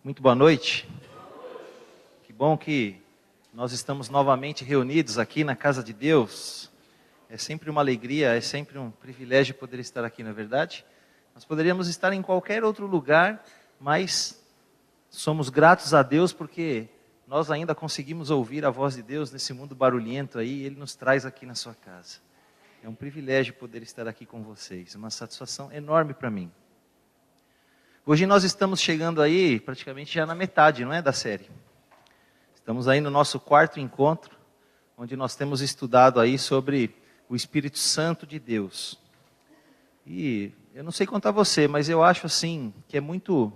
Muito boa noite. Que bom que nós estamos novamente reunidos aqui na casa de Deus. É sempre uma alegria, é sempre um privilégio poder estar aqui, não é verdade? Nós poderíamos estar em qualquer outro lugar, mas somos gratos a Deus porque nós ainda conseguimos ouvir a voz de Deus nesse mundo barulhento aí, e Ele nos traz aqui na sua casa. É um privilégio poder estar aqui com vocês, uma satisfação enorme para mim. Hoje nós estamos chegando aí praticamente já na metade, não é, da série. Estamos aí no nosso quarto encontro, onde nós temos estudado aí sobre o Espírito Santo de Deus. E eu não sei quanto a você, mas eu acho assim que é muito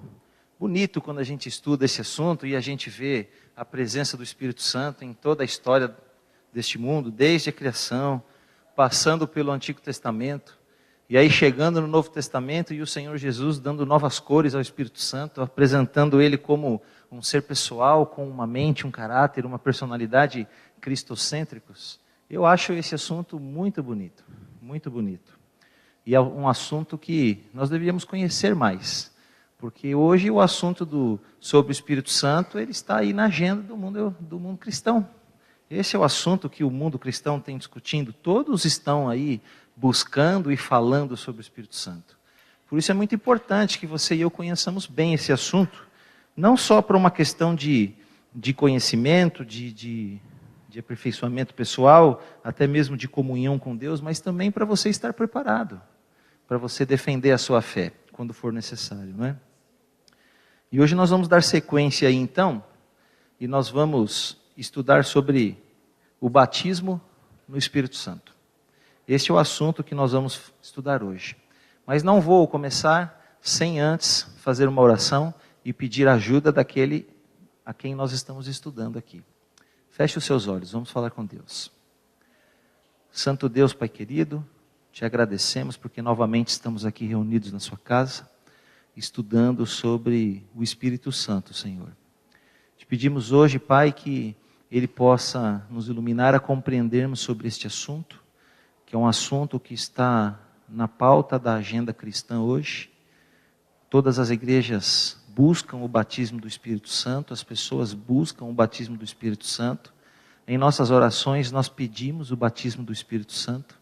bonito quando a gente estuda esse assunto e a gente vê a presença do Espírito Santo em toda a história deste mundo, desde a criação, passando pelo Antigo Testamento. E aí chegando no Novo Testamento e o Senhor Jesus dando novas cores ao Espírito Santo, apresentando Ele como um ser pessoal, com uma mente, um caráter, uma personalidade cristocêntricos. Eu acho esse assunto muito bonito, muito bonito. E é um assunto que nós deveríamos conhecer mais, porque hoje o assunto sobre o Espírito Santo, ele está aí na agenda do mundo cristão. Esse é o assunto que o mundo cristão tem discutindo, todos estão aí buscando e falando sobre o Espírito Santo. Por isso é muito importante que você e eu conheçamos bem esse assunto, não só para uma questão de conhecimento, de aperfeiçoamento pessoal, até mesmo de comunhão com Deus, mas também para você estar preparado, para você defender a sua fé, quando for necessário, não é? E hoje nós vamos dar sequência aí então, e nós vamos estudar sobre o batismo no Espírito Santo. Este é o assunto que nós vamos estudar hoje. Mas não vou começar sem antes fazer uma oração e pedir ajuda daquele a quem nós estamos estudando aqui. Feche os seus olhos, vamos falar com Deus. Santo Deus, Pai querido, te agradecemos porque novamente estamos aqui reunidos na sua casa, estudando sobre o Espírito Santo, Senhor. Te pedimos hoje, Pai, que Ele possa nos iluminar a compreendermos sobre este assunto, que é um assunto que está na pauta da agenda cristã hoje. Todas as igrejas buscam o batismo do Espírito Santo, as pessoas buscam o batismo do Espírito Santo. Em nossas orações nós pedimos o batismo do Espírito Santo.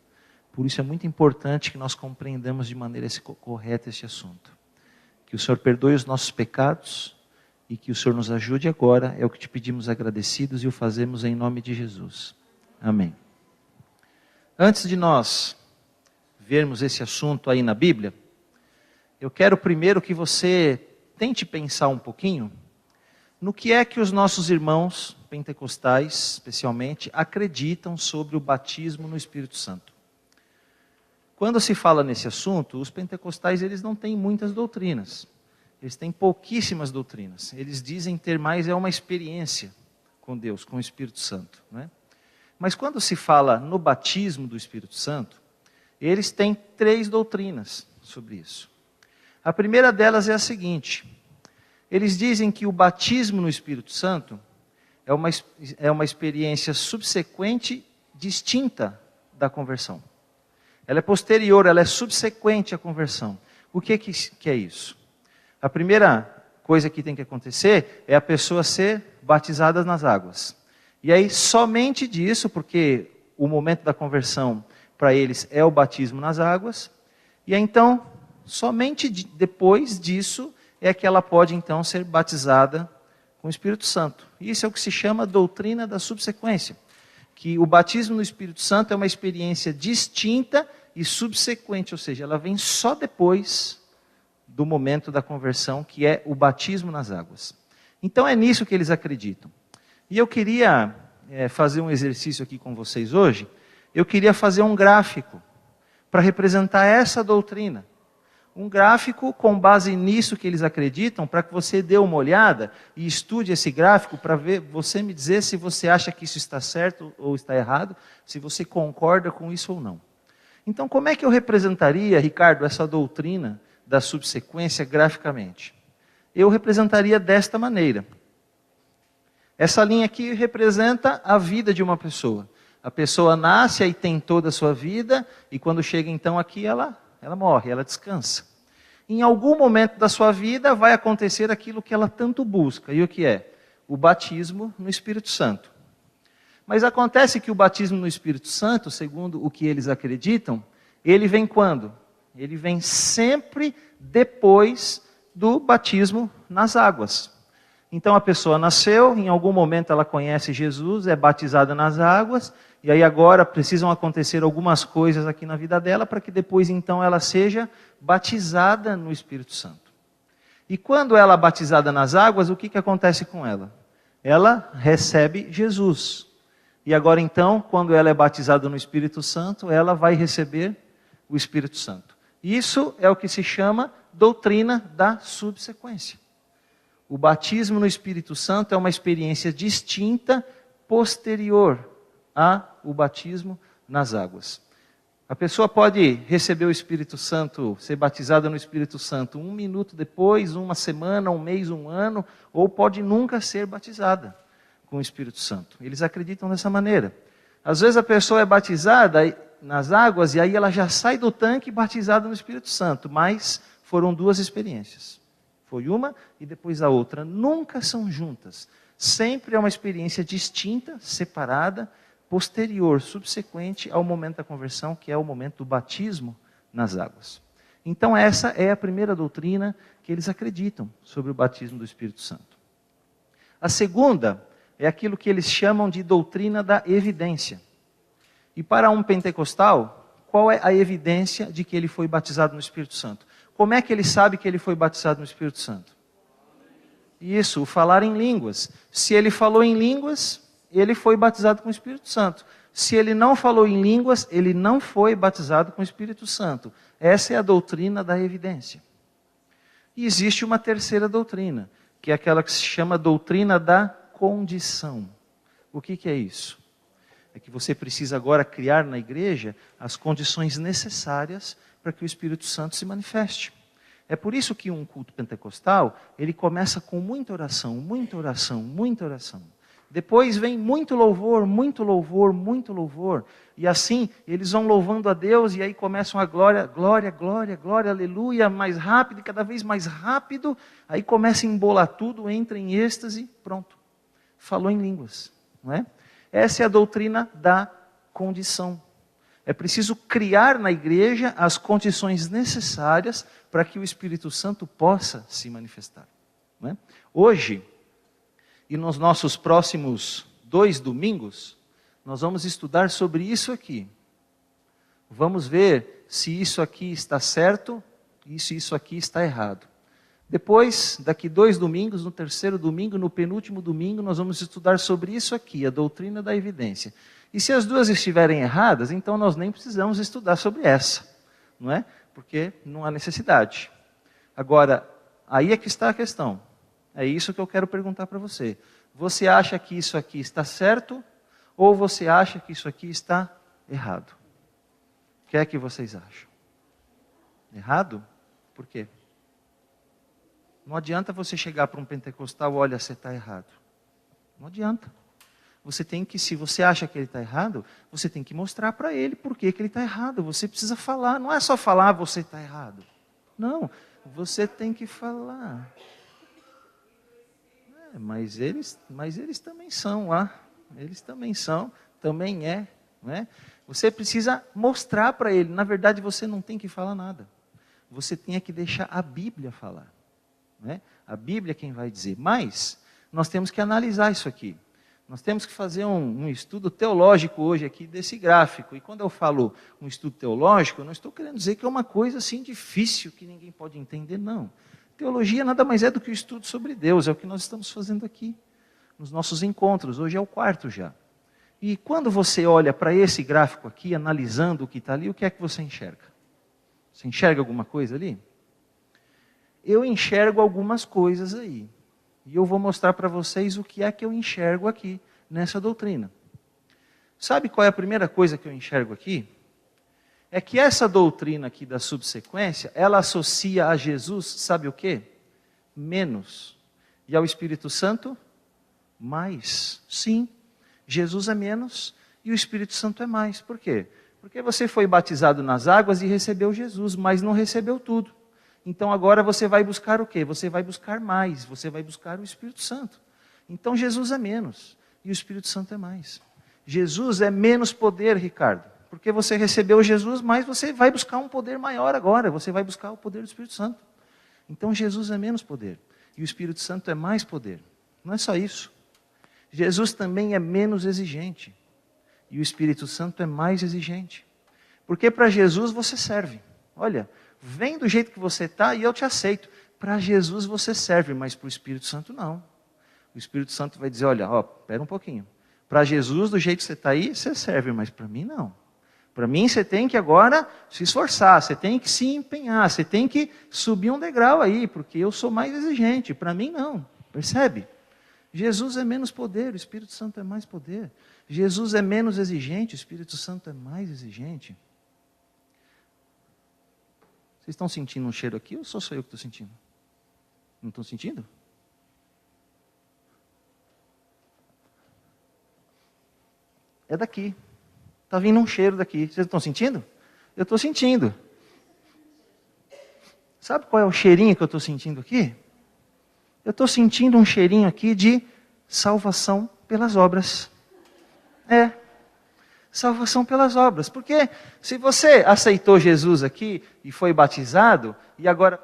Por isso é muito importante que nós compreendamos de maneira correta este assunto. Que o Senhor perdoe os nossos pecados e que o Senhor nos ajude agora, é o que te pedimos agradecidos e o fazemos em nome de Jesus. Amém. Antes de nós vermos esse assunto aí na Bíblia, eu quero primeiro que você tente pensar um pouquinho no que é que os nossos irmãos pentecostais, especialmente, acreditam sobre o batismo no Espírito Santo. Quando se fala nesse assunto, os pentecostais eles não têm muitas doutrinas, eles têm pouquíssimas doutrinas, eles dizem ter mais uma experiência com Deus, com o Espírito Santo, não é? Mas quando se fala no batismo do Espírito Santo, eles têm 3 doutrinas sobre isso. A primeira delas é a seguinte: eles dizem que o batismo no Espírito Santo é uma experiência subsequente, distinta da conversão. Ela é posterior, ela é subsequente à conversão. O que é isso? A primeira coisa que tem que acontecer é a pessoa ser batizada nas águas. E aí, somente disso, porque o momento da conversão para eles é o batismo nas águas, e aí, então, somente depois disso é que ela pode então ser batizada com o Espírito Santo. Isso é o que se chama doutrina da subsequência, que o batismo no Espírito Santo é uma experiência distinta e subsequente, ou seja, ela vem só depois do momento da conversão, que é o batismo nas águas. Então é nisso que eles acreditam. E eu queria fazer um exercício aqui com vocês hoje. Eu queria fazer um gráfico para representar essa doutrina. Um gráfico com base nisso que eles acreditam, para que você dê uma olhada e estude esse gráfico para você me dizer se você acha que isso está certo ou está errado, se você concorda com isso ou não. Então, como é que eu representaria, Ricardo, essa doutrina da subsequência graficamente? Eu representaria desta maneira. Essa linha aqui representa a vida de uma pessoa. A pessoa nasce e tem toda a sua vida, e quando chega então aqui, ela morre, ela descansa. em algum momento da sua vida vai acontecer aquilo que ela tanto busca. E o que é? O batismo no Espírito Santo. Mas acontece que o batismo no Espírito Santo, segundo o que eles acreditam, ele vem quando? Ele vem sempre depois do batismo nas águas. Então a pessoa nasceu, em algum momento ela conhece Jesus, é batizada nas águas, e aí agora precisam acontecer algumas coisas aqui na vida dela para que depois então ela seja batizada no Espírito Santo. E quando ela é batizada nas águas, o que acontece com ela? Ela recebe Jesus. E agora então, quando ela é batizada no Espírito Santo, ela vai receber o Espírito Santo. Isso é o que se chama doutrina da subsequência. O batismo no Espírito Santo é uma experiência distinta, posterior ao batismo nas águas. A pessoa pode receber o Espírito Santo, ser batizada no Espírito Santo 1 minuto depois, 1 semana, 1 mês, 1 ano, ou pode nunca ser batizada com o Espírito Santo. Eles acreditam dessa maneira. Às vezes a pessoa é batizada nas águas e aí ela já sai do tanque batizada no Espírito Santo, mas foram 2 experiências. Foi uma e depois a outra. Nunca são juntas. Sempre é uma experiência distinta, separada, posterior, subsequente ao momento da conversão, que é o momento do batismo nas águas. Então essa é a primeira doutrina que eles acreditam sobre o batismo do Espírito Santo. A segunda é aquilo que eles chamam de doutrina da evidência. E para um pentecostal, qual é a evidência de que ele foi batizado no Espírito Santo? Como é que ele sabe que ele foi batizado no Espírito Santo? Isso, o falar em línguas. Se ele falou em línguas, ele foi batizado com o Espírito Santo. Se ele não falou em línguas, ele não foi batizado com o Espírito Santo. Essa é a doutrina da evidência. E existe uma terceira doutrina, que é aquela que se chama doutrina da condição. O que é isso? É que você precisa agora criar na igreja as condições necessárias para que o Espírito Santo se manifeste. É por isso que um culto pentecostal, ele começa com muita oração, muita oração, muita oração. Depois vem muito louvor, muito louvor, muito louvor. E assim, eles vão louvando a Deus e aí começam a glória, glória, glória, glória, aleluia, mais rápido e cada vez mais rápido. Aí começa a embolar tudo, entra em êxtase, pronto. Falou em línguas, não é? Essa é a doutrina da condição. É preciso criar na igreja as condições necessárias para que o Espírito Santo possa se manifestar. Não é? Hoje, e nos nossos próximos 2 domingos, nós vamos estudar sobre isso aqui. Vamos ver se isso aqui está certo e se isso aqui está errado. Depois, daqui 2 domingos, no 3º domingo, no penúltimo domingo, nós vamos estudar sobre isso aqui, a doutrina da evidência. E se as 2 estiverem erradas, então nós nem precisamos estudar sobre essa, não é? Porque não há necessidade. Agora, aí é que está a questão. É isso que eu quero perguntar para você. Você acha que isso aqui está certo ou você acha que isso aqui está errado? O que é que vocês acham? Errado? Por quê? Não adianta você chegar para um pentecostal, olha, você está errado. Não adianta. Você tem que, se você acha que ele está errado, você tem que mostrar para ele por que ele está errado. Você precisa falar, não é só falar, você está errado. Não, você tem que falar. Mas eles também são lá. Eles também são, também é. Não é? Você precisa mostrar para ele. Na verdade, você não tem que falar nada. Você tem que deixar a Bíblia falar. Não é? A Bíblia é quem vai dizer. Mas nós temos que analisar isso aqui. Nós temos que fazer um estudo teológico hoje aqui desse gráfico. E quando eu falo um estudo teológico, eu não estou querendo dizer que é uma coisa assim difícil, que ninguém pode entender, não. Teologia nada mais é do que o estudo sobre Deus, é o que nós estamos fazendo aqui, nos nossos encontros. Hoje é o 4º já. E quando você olha para esse gráfico aqui, analisando o que está ali, o que é que você enxerga? Você enxerga alguma coisa ali? Eu enxergo algumas coisas aí. E eu vou mostrar para vocês o que é que eu enxergo aqui, nessa doutrina. Sabe qual é a primeira coisa que eu enxergo aqui? É que essa doutrina aqui da subsequência, ela associa a Jesus, sabe o quê? Menos. E ao Espírito Santo, mais. Sim, Jesus é menos e o Espírito Santo é mais. Por quê? Porque você foi batizado nas águas e recebeu Jesus, mas não recebeu tudo. Então agora você vai buscar o quê? Você vai buscar mais, você vai buscar o Espírito Santo. Então Jesus é menos e o Espírito Santo é mais. Jesus é menos poder, Ricardo, porque você recebeu Jesus, mas você vai buscar um poder maior agora, você vai buscar o poder do Espírito Santo. Então Jesus é menos poder e o Espírito Santo é mais poder. Não é só isso. Jesus também é menos exigente e o Espírito Santo é mais exigente. Porque para Jesus você serve. Olha, vem do jeito que você está e eu te aceito. Para Jesus você serve, mas para o Espírito Santo não. O Espírito Santo vai dizer, olha, espera um pouquinho. Para Jesus, do jeito que você está aí, você serve, mas para mim não. Para mim você tem que agora se esforçar, você tem que se empenhar, você tem que subir um degrau aí, porque eu sou mais exigente, para mim não. Percebe? Jesus é menos poder, o Espírito Santo é mais poder. Jesus é menos exigente, o Espírito Santo é mais exigente. Vocês estão sentindo um cheiro aqui ou só sou eu que estou sentindo? Não estão sentindo? É daqui. Está vindo um cheiro daqui. Vocês estão sentindo? Eu estou sentindo. Sabe qual é o cheirinho que eu estou sentindo aqui? Eu estou sentindo um cheirinho aqui de salvação pelas obras. Salvação pelas obras. Porque se você aceitou Jesus aqui e foi batizado, e agora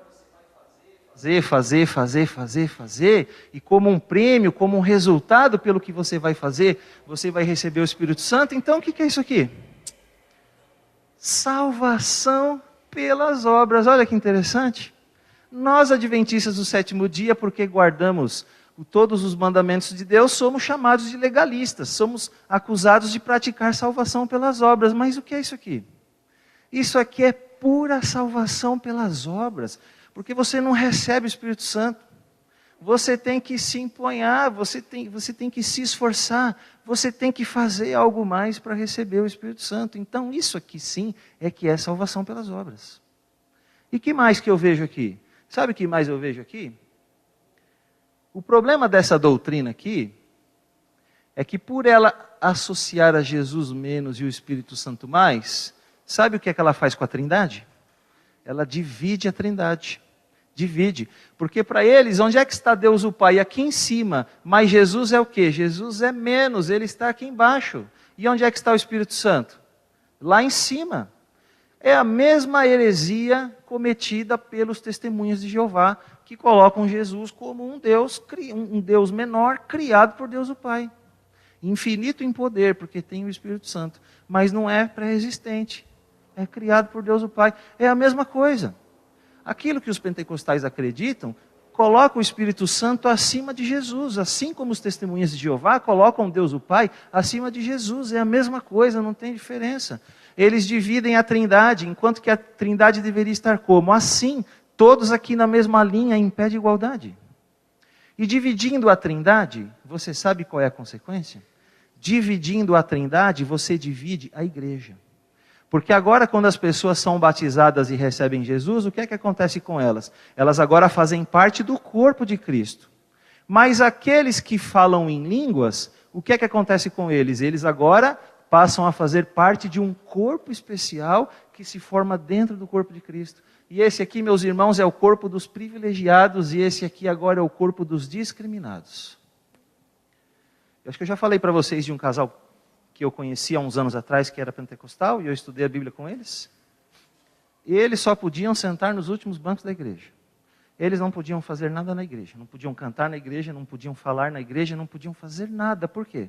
você vai fazer, e como um prêmio, como um resultado pelo que você vai fazer, você vai receber o Espírito Santo, então o que é isso aqui? Salvação pelas obras. Olha que interessante. Nós, adventistas do sétimo dia, porque guardamos todos os mandamentos de Deus, somos chamados de legalistas, somos acusados de praticar salvação pelas obras. Mas o que é isso aqui? Isso aqui é pura salvação pelas obras, porque você não recebe o Espírito Santo. Você tem que se empenhar, você tem que se esforçar, você tem que fazer algo mais para receber o Espírito Santo. Então isso aqui sim é que é salvação pelas obras. E que mais que eu vejo aqui? Sabe o que mais eu vejo aqui? O problema dessa doutrina aqui é que por ela associar a Jesus menos e o Espírito Santo mais, sabe o que é que ela faz com a Trindade? Ela divide a Trindade. Divide. Porque para eles, onde é que está Deus o Pai? Aqui em cima. Mas Jesus é o quê? Jesus é menos, ele está aqui embaixo. E onde é que está o Espírito Santo? Lá em cima. É a mesma heresia cometida pelos testemunhas de Jeová, que colocam Jesus como um Deus menor, criado por Deus o Pai. Infinito em poder, porque tem o Espírito Santo. Mas não é pré-existente. É criado por Deus o Pai. É a mesma coisa. Aquilo que os pentecostais acreditam, coloca o Espírito Santo acima de Jesus. Assim como os testemunhas de Jeová colocam Deus o Pai acima de Jesus. É a mesma coisa, não tem diferença. Eles dividem a Trindade, enquanto que a Trindade deveria estar como? Assim, todos aqui na mesma linha, em pé de igualdade. E dividindo a Trindade, você sabe qual é a consequência? Dividindo a Trindade, você divide a igreja. Porque agora, quando as pessoas são batizadas e recebem Jesus, o que é que acontece com elas? Elas agora fazem parte do corpo de Cristo. Mas aqueles que falam em línguas, o que é que acontece com eles? Eles agora passam a fazer parte de um corpo especial que se forma dentro do corpo de Cristo. E esse aqui, meus irmãos, é o corpo dos privilegiados e esse aqui agora é o corpo dos discriminados. Eu acho que eu já falei para vocês de um casal que eu conheci há uns anos atrás, que era pentecostal, e eu estudei a Bíblia com eles. E eles só podiam sentar nos últimos bancos da igreja. Eles não podiam fazer nada na igreja, não podiam cantar na igreja, não podiam falar na igreja, não podiam fazer nada. Por quê?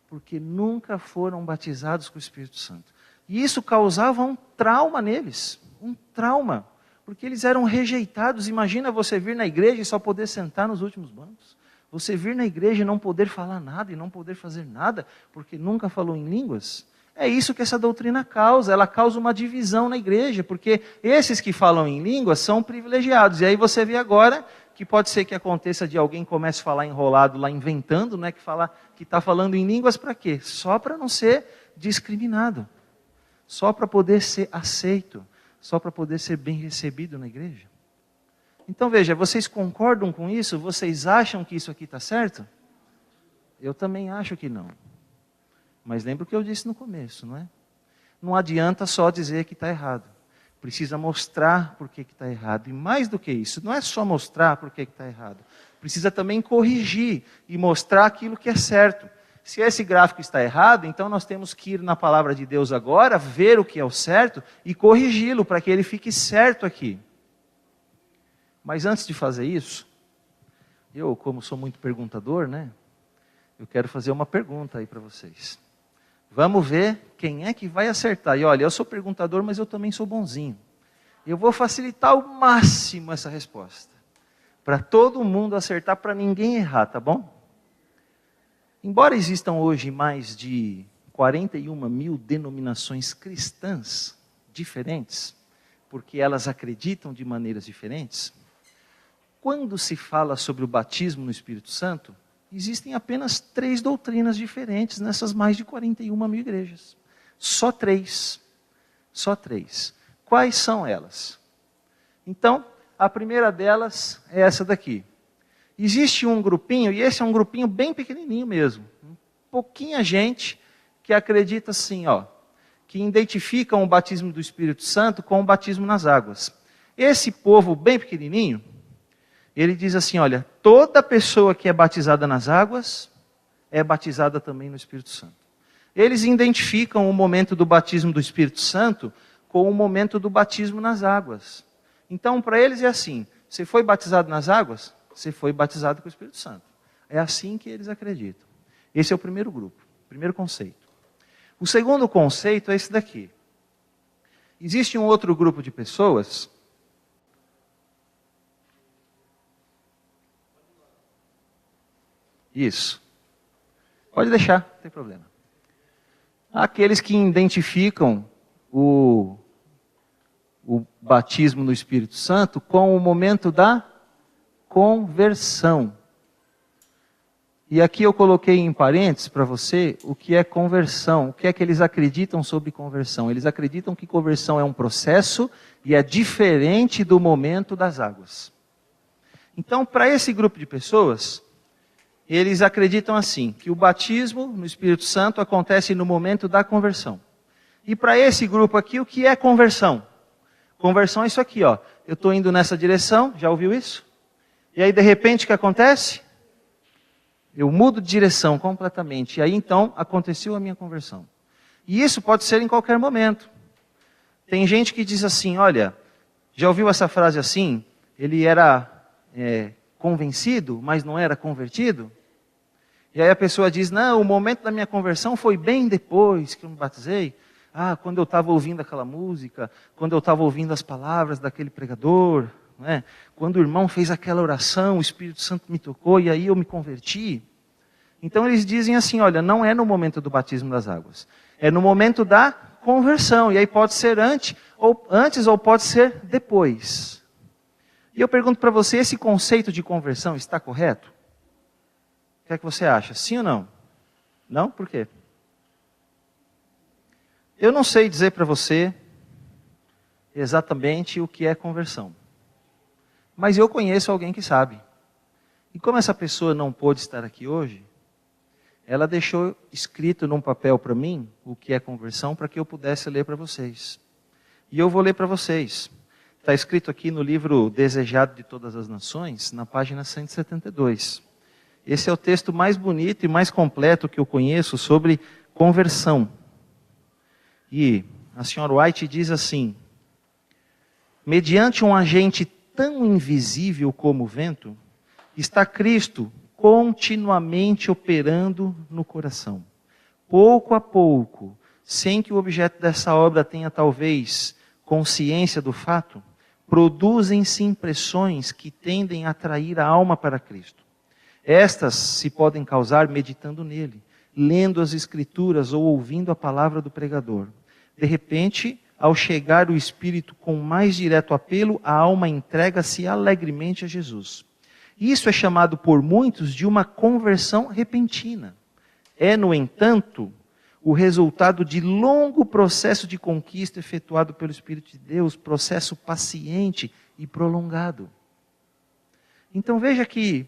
Porque nunca foram batizados com o Espírito Santo. E isso causava um trauma neles, um trauma, porque eles eram rejeitados. Imagina você vir na igreja e só poder sentar nos últimos bancos. Você vir na igreja e não poder falar nada e não poder fazer nada, porque nunca falou em línguas. É isso que essa doutrina causa, ela causa uma divisão na igreja, porque esses que falam em línguas são privilegiados. E aí você vê agora que pode ser que aconteça de alguém comece a falar enrolado lá, inventando, né, que está falando em línguas para quê? Só para não ser discriminado, só para poder ser aceito, só para poder ser bem recebido na igreja. Então veja, vocês concordam com isso? Vocês acham que isso aqui está certo? Eu também acho que não. Mas lembra o que eu disse no começo, não é? Não adianta só dizer que está errado. precisa mostrar por que está errado. E mais do que isso, não é só mostrar por que está errado. Precisa também corrigir e mostrar aquilo que é certo. Se esse gráfico está errado, então nós temos que ir na palavra de Deus agora, ver o que é o certo e corrigi-lo para que ele fique certo aqui. Mas antes de fazer isso, eu, como sou muito perguntador, né? Eu quero fazer uma pergunta aí para vocês. Vamos ver quem é que vai acertar. E olha, eu sou perguntador, mas eu também sou bonzinho. Eu vou facilitar ao máximo essa resposta. Para todo mundo acertar, para ninguém errar, tá bom? Embora existam hoje mais de 41 mil denominações cristãs diferentes, porque elas acreditam de maneiras diferentes, quando se fala sobre o batismo no Espírito Santo, existem apenas 3 doutrinas diferentes nessas mais de 41 mil igrejas. Só 3. Só 3. Quais são elas? Então, a primeira delas é essa daqui. Existe um grupinho, e esse é um grupinho bem pequenininho mesmo. Pouquinha gente que acredita assim, ó, que identificam o batismo do Espírito Santo com o batismo nas águas. Esse povo bem pequenininho, ele diz assim, olha, toda pessoa que é batizada nas águas é batizada também no Espírito Santo. Eles identificam o momento do batismo do Espírito Santo com o momento do batismo nas águas. Então, para eles é assim, você foi batizado nas águas, você foi batizado com o Espírito Santo. É assim que eles acreditam. Esse é o primeiro grupo, primeiro conceito. O segundo conceito é esse daqui. Existe um outro grupo de pessoas... Isso. Pode deixar, não tem problema. Aqueles que identificam o batismo no Espírito Santo com o momento da conversão. E aqui eu coloquei em parênteses para você o que é conversão. O que é que eles acreditam sobre conversão? Eles acreditam que conversão é um processo e é diferente do momento das águas. Então, para esse grupo de pessoas... Eles acreditam assim, que o batismo no Espírito Santo acontece no momento da conversão. E para esse grupo aqui, o que é conversão? Conversão é isso aqui, ó. Eu estou indo nessa direção, já ouviu isso? E aí, de repente, o que acontece? Eu mudo de direção completamente. E aí, então, aconteceu a minha conversão. E isso pode ser em qualquer momento. Tem gente que diz assim, olha, já ouviu essa frase assim? Ele era... convencido, mas não era convertido. E aí a pessoa diz, não, o momento da minha conversão foi bem depois que eu me batizei. Ah, quando eu estava ouvindo aquela música, quando eu estava ouvindo as palavras daquele pregador, né? Quando o irmão fez aquela oração, o Espírito Santo me tocou e aí eu me converti. Então eles dizem assim, olha, não é no momento do batismo das águas, é no momento da conversão. E aí pode ser antes ou pode ser depois. E eu pergunto para você, esse conceito de conversão está correto? O que é que você acha? Sim ou não? Não? Por quê? Eu não sei dizer para você exatamente o que é conversão. Mas eu conheço alguém que sabe. E como essa pessoa não pôde estar aqui hoje, ela deixou escrito num papel para mim o que é conversão para que eu pudesse ler para vocês. E eu vou ler para vocês. Está escrito aqui no livro Desejado de Todas as Nações, na página 172. Esse é o texto mais bonito e mais completo que eu conheço sobre conversão. E a senhora White diz assim, mediante um agente tão invisível como o vento, está Cristo continuamente operando no coração. Pouco a pouco, sem que o objeto dessa obra tenha talvez consciência do fato, produzem-se impressões que tendem a atrair a alma para Cristo. Estas se podem causar meditando nele, lendo as Escrituras ou ouvindo a palavra do pregador. De repente, ao chegar o Espírito com mais direto apelo, a alma entrega-se alegremente a Jesus. Isso é chamado por muitos de uma conversão repentina. É, no entanto, o resultado de longo processo de conquista efetuado pelo Espírito de Deus, processo paciente e prolongado. Então veja que,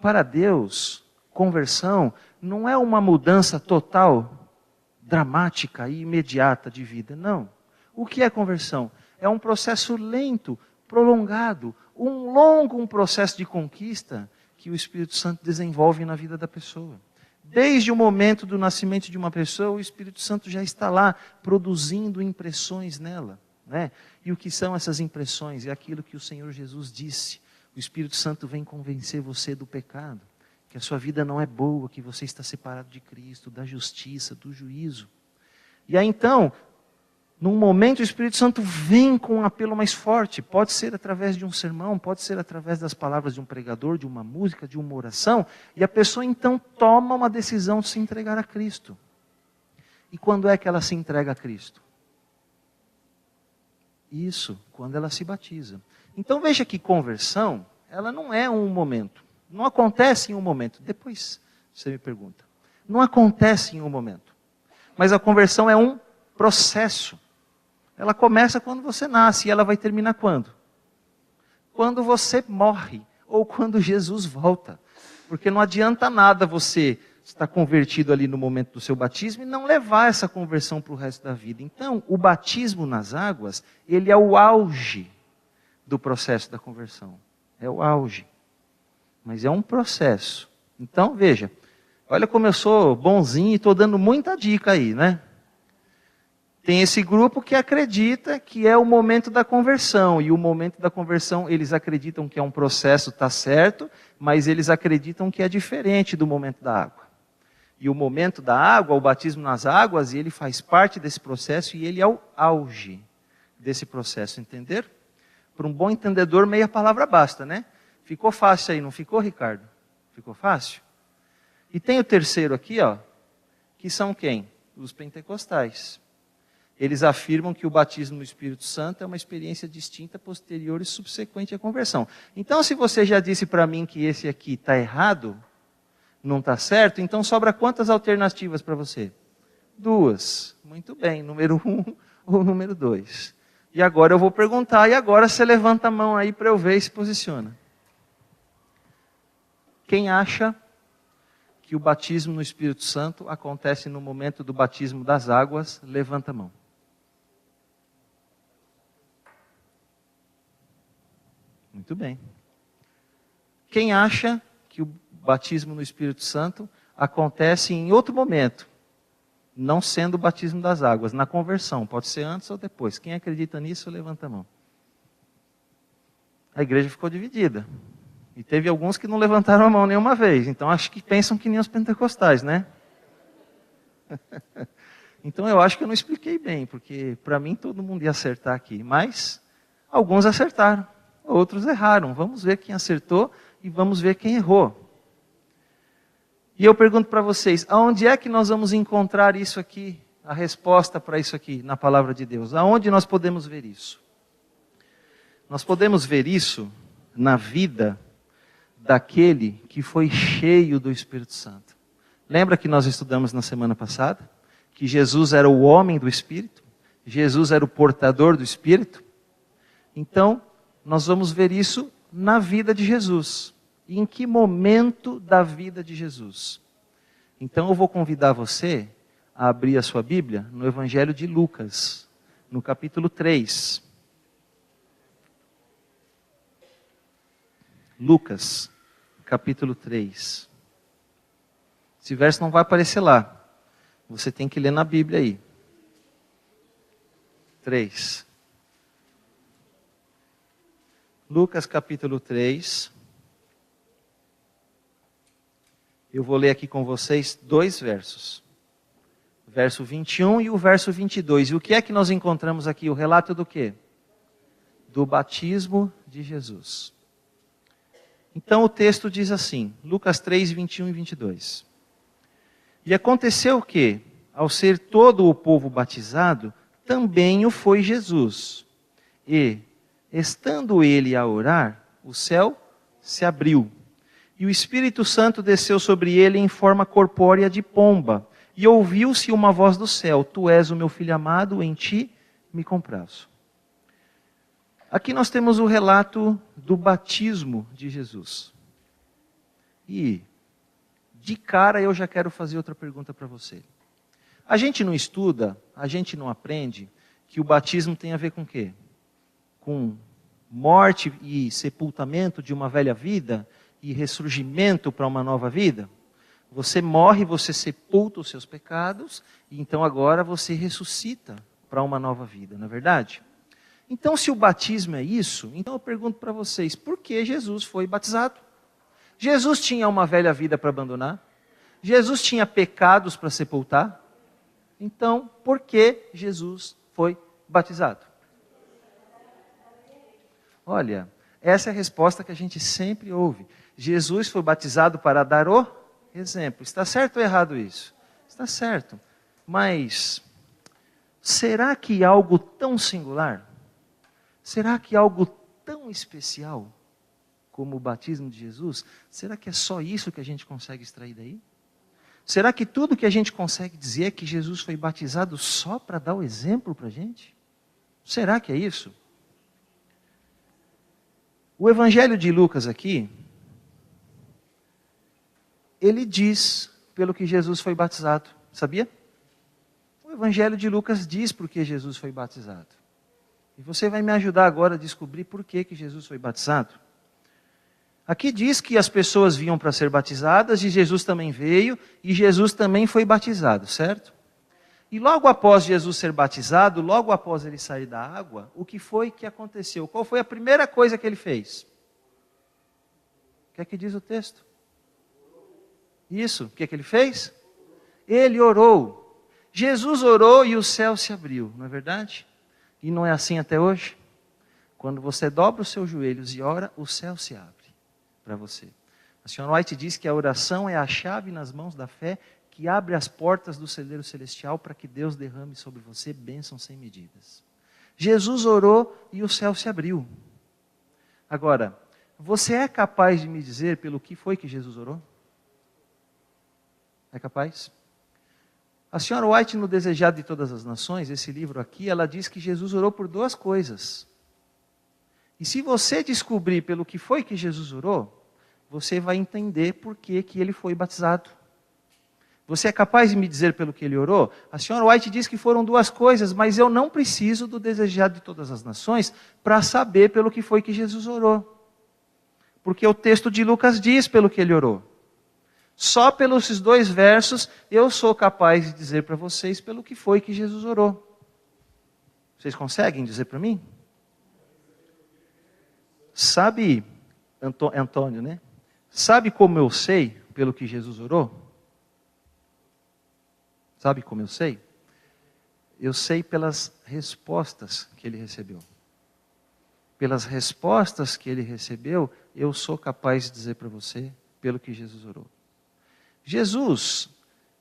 para Deus, conversão não é uma mudança total, dramática e imediata de vida, não. O que é conversão? É um processo lento, prolongado, um processo de conquista que o Espírito Santo desenvolve na vida da pessoa. Desde o momento do nascimento de uma pessoa, o Espírito Santo já está lá, produzindo impressões nela. Né? E o que são essas impressões? É aquilo que o Senhor Jesus disse. O Espírito Santo vem convencer você do pecado, que a sua vida não é boa, que você está separado de Cristo, da justiça, do juízo. E aí então, num momento o Espírito Santo vem com um apelo mais forte. Pode ser através de um sermão, pode ser através das palavras de um pregador, de uma música, de uma oração. E a pessoa então toma uma decisão de se entregar a Cristo. E quando é que ela se entrega a Cristo? Isso, quando ela se batiza. Então veja que conversão, ela não é um momento. Não acontece em um momento. Depois você me pergunta. Não acontece em um momento. Mas a conversão é um processo. Ela começa quando você nasce e ela vai terminar quando? Quando você morre ou quando Jesus volta. Porque não adianta nada você estar convertido ali no momento do seu batismo e não levar essa conversão para o resto da vida. Então, o batismo nas águas, ele é o auge do processo da conversão. É o auge. Mas é um processo. Então, veja, olha como eu sou bonzinho e estou dando muita dica aí, né? Tem esse grupo que acredita que é o momento da conversão. E o momento da conversão, eles acreditam que é um processo, está certo, mas eles acreditam que é diferente do momento da água. E o momento da água, o batismo nas águas, ele faz parte desse processo e ele é o auge desse processo, entender? Para um bom entendedor, meia palavra basta, né? Ficou fácil aí, não ficou, Ricardo? Ficou fácil? E tem o terceiro aqui, ó, que são quem? Os pentecostais. Eles afirmam que o batismo no Espírito Santo é uma experiência distinta, posterior e subsequente à conversão. Então, se você já disse para mim que esse aqui está errado, não está certo, então sobra quantas alternativas para você? 2. Muito bem, número 1 ou número 2. E agora eu vou perguntar, e agora você levanta a mão aí para eu ver e se posiciona. Quem acha que o batismo no Espírito Santo acontece no momento do batismo das águas, levanta a mão. Muito bem. Quem acha que o batismo no Espírito Santo acontece em outro momento, não sendo o batismo das águas, na conversão, pode ser antes ou depois. Quem acredita nisso, levanta a mão. A igreja ficou dividida. E teve alguns que não levantaram a mão nenhuma vez. Então acho que pensam que nem os pentecostais, né? Então eu acho que eu não expliquei bem, porque para mim todo mundo ia acertar aqui. Mas alguns acertaram, outros erraram. Vamos ver quem acertou e vamos ver quem errou. E eu pergunto para vocês, aonde é que nós vamos encontrar isso aqui? A resposta para isso aqui na palavra de Deus. Aonde nós podemos ver isso? Nós podemos ver isso na vida daquele que foi cheio do Espírito Santo. Lembra que nós estudamos na semana passada? Que Jesus era o homem do Espírito? Jesus era o portador do Espírito? Então, nós vamos ver isso na vida de Jesus. E em que momento da vida de Jesus? Então eu vou convidar você a abrir a sua Bíblia no Evangelho de Lucas, no capítulo 3. Lucas, capítulo 3. Esse verso não vai aparecer lá. Você tem que ler na Bíblia aí. 3. Lucas, capítulo 3. Eu vou ler aqui com vocês 2 versos. O verso 21 e o verso 22. E o que é que nós encontramos aqui? O relato do quê? Do batismo de Jesus. Então o texto diz assim, Lucas 3, 21 e 22. E aconteceu que, ao ser todo o povo batizado, também o foi Jesus. E, estando ele a orar, o céu se abriu. E o Espírito Santo desceu sobre ele em forma corpórea de pomba. E ouviu-se uma voz do céu, Tu és o meu filho amado, em ti me comprazo. Aqui nós temos o relato do batismo de Jesus. E, de cara, eu já quero fazer outra pergunta para você. A gente não estuda, a gente não aprende, que o batismo tem a ver com o quê? Com morte e sepultamento de uma velha vida e ressurgimento para uma nova vida? Você morre, você sepulta os seus pecados, e então agora você ressuscita para uma nova vida, não é verdade? Então, se o batismo é isso, então eu pergunto para vocês, por que Jesus foi batizado? Jesus tinha uma velha vida para abandonar? Jesus tinha pecados para sepultar? Então, por que Jesus foi batizado? Olha, essa é a resposta que a gente sempre ouve. Jesus foi batizado para dar o exemplo. Está certo ou errado isso? Está certo. Mas, será que algo tão singular? Será que algo tão especial como o batismo de Jesus? Será que é só isso que a gente consegue extrair daí? Será que tudo que a gente consegue dizer é que Jesus foi batizado só para dar o exemplo para a gente? Será que é isso? O Evangelho de Lucas aqui, ele diz pelo que Jesus foi batizado, sabia? O Evangelho de Lucas diz por que Jesus foi batizado. E você vai me ajudar agora a descobrir por que Jesus foi batizado. Aqui diz que as pessoas vinham para ser batizadas e Jesus também veio e Jesus também foi batizado, certo? E logo após Jesus ser batizado, logo após ele sair da água, o que foi que aconteceu? Qual foi a primeira coisa que ele fez? O que é que diz o texto? Isso, o que é que ele fez? Ele orou. Jesus orou e o céu se abriu, não é verdade? E não é assim até hoje? Quando você dobra os seus joelhos e ora, o céu se abre para você. A senhora White diz que a oração é a chave nas mãos da fé que abre as portas do celeiro celestial para que Deus derrame sobre você bênçãos sem medidas. Jesus orou e o céu se abriu. Agora, você é capaz de me dizer pelo que foi que Jesus orou? É capaz? A senhora White, no Desejado de Todas as Nações, esse livro aqui, ela diz que Jesus orou por duas coisas. E se você descobrir pelo que foi que Jesus orou, você vai entender por que ele foi batizado. Você é capaz de me dizer pelo que ele orou? A senhora White diz que foram duas coisas, mas eu não preciso do Desejado de Todas as Nações para saber pelo que foi que Jesus orou. Porque o texto de Lucas diz pelo que ele orou. Só pelos dois versos eu sou capaz de dizer para vocês pelo que foi que Jesus orou. Vocês conseguem dizer para mim? Sabe, Antônio, né? Sabe como eu sei pelo que Jesus orou? Sabe como eu sei? Eu sei pelas respostas que ele recebeu. Pelas respostas que ele recebeu, eu sou capaz de dizer para você pelo que Jesus orou. Jesus,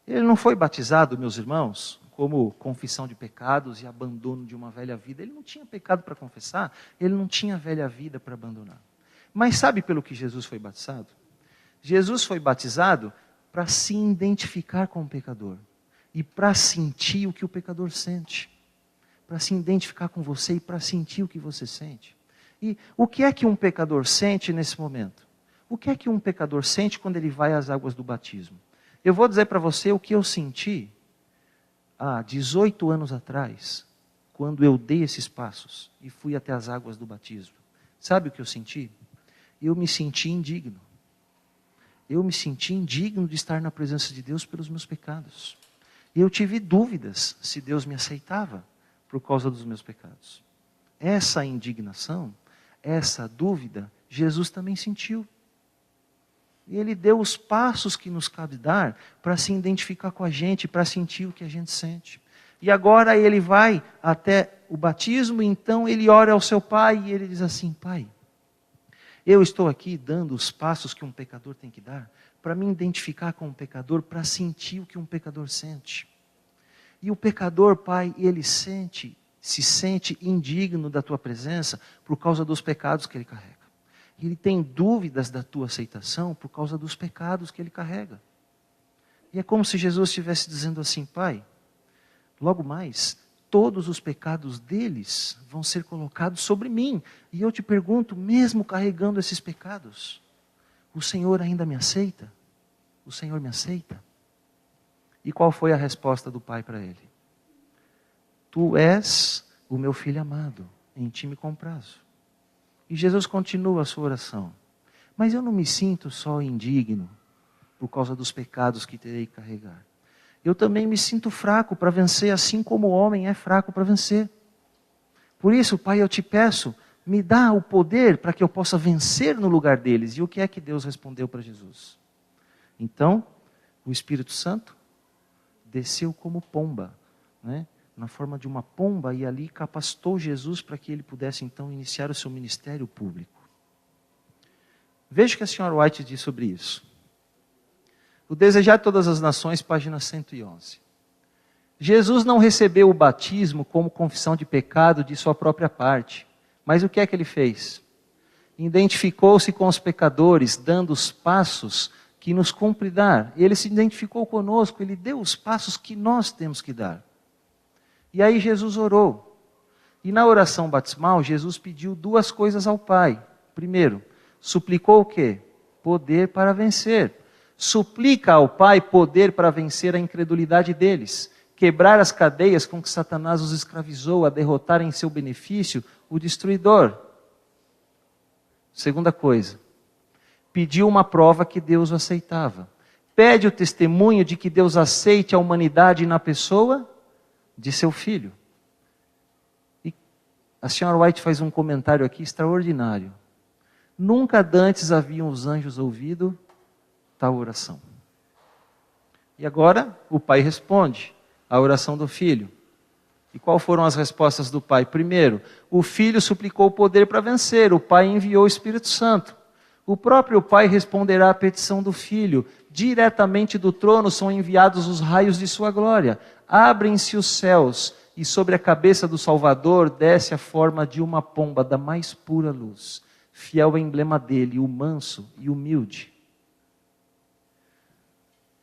ele não foi batizado, meus irmãos, como confissão de pecados e abandono de uma velha vida. Ele não tinha pecado para confessar, ele não tinha velha vida para abandonar. Mas sabe pelo que Jesus foi batizado? Jesus foi batizado para se identificar com o pecador e para sentir o que o pecador sente. Para se identificar com você e para sentir o que você sente. E o que é que um pecador sente nesse momento? O que é que um pecador sente quando ele vai às águas do batismo? Eu vou dizer para você o que eu senti há 18 anos atrás, quando eu dei esses passos e fui até as águas do batismo. Sabe o que eu senti? Eu me senti indigno. Eu me senti indigno de estar na presença de Deus pelos meus pecados. Eu tive dúvidas se Deus me aceitava por causa dos meus pecados. Essa indignação, essa dúvida, Jesus também sentiu. E Ele deu os passos que nos cabe dar para se identificar com a gente, para sentir o que a gente sente. E agora Ele vai até o batismo, então Ele ora ao seu Pai e Ele diz assim: Pai, eu estou aqui dando os passos que um pecador tem que dar, para me identificar com um pecador, para sentir o que um pecador sente. E o pecador, Pai, ele se sente indigno da Tua presença por causa dos pecados que ele carrega. Ele tem dúvidas da Tua aceitação por causa dos pecados que ele carrega. E é como se Jesus estivesse dizendo assim: Pai, logo mais, todos os pecados deles vão ser colocados sobre mim. E eu te pergunto, mesmo carregando esses pecados, o Senhor ainda me aceita? O Senhor me aceita? E qual foi a resposta do Pai para ele? Tu és o meu filho amado, em ti me comprazo. E Jesus continua a sua oração. Mas eu não me sinto só indigno por causa dos pecados que terei que carregar. Eu também me sinto fraco para vencer, assim como o homem é fraco para vencer. Por isso, Pai, eu te peço, me dá o poder para que eu possa vencer no lugar deles. E o que é que Deus respondeu para Jesus? Então, o Espírito Santo desceu como pomba, né? Na forma de uma pomba, e ali capacitou Jesus para que ele pudesse então iniciar o seu ministério público. Veja o que a senhora White diz sobre isso. O Desejar de Todas as Nações, página 111. Jesus não recebeu o batismo como confissão de pecado de sua própria parte. Mas o que é que ele fez? Identificou-se com os pecadores, dando os passos que nos cumpre dar. Ele se identificou conosco, ele deu os passos que nós temos que dar. E aí Jesus orou. E na oração batismal, Jesus pediu duas coisas ao Pai. Primeiro, suplicou o quê? Poder para vencer. Suplica ao Pai poder para vencer a incredulidade deles. Quebrar as cadeias com que Satanás os escravizou, a derrotar em seu benefício o destruidor. Segunda coisa, pediu uma prova que Deus o aceitava. Pede o testemunho de que Deus aceite a humanidade na pessoa de seu filho. E a senhora White faz um comentário aqui extraordinário. Nunca dantes haviam os anjos ouvido tal oração. E agora o pai responde a oração do filho. E qual foram as respostas do pai? Primeiro, o filho suplicou o poder para vencer, o pai enviou o Espírito Santo. O próprio pai responderá à petição do filho. Diretamente do trono são enviados os raios de sua glória. Abrem-se os céus e sobre a cabeça do Salvador desce a forma de uma pomba da mais pura luz. Fiel emblema dele, o manso e humilde.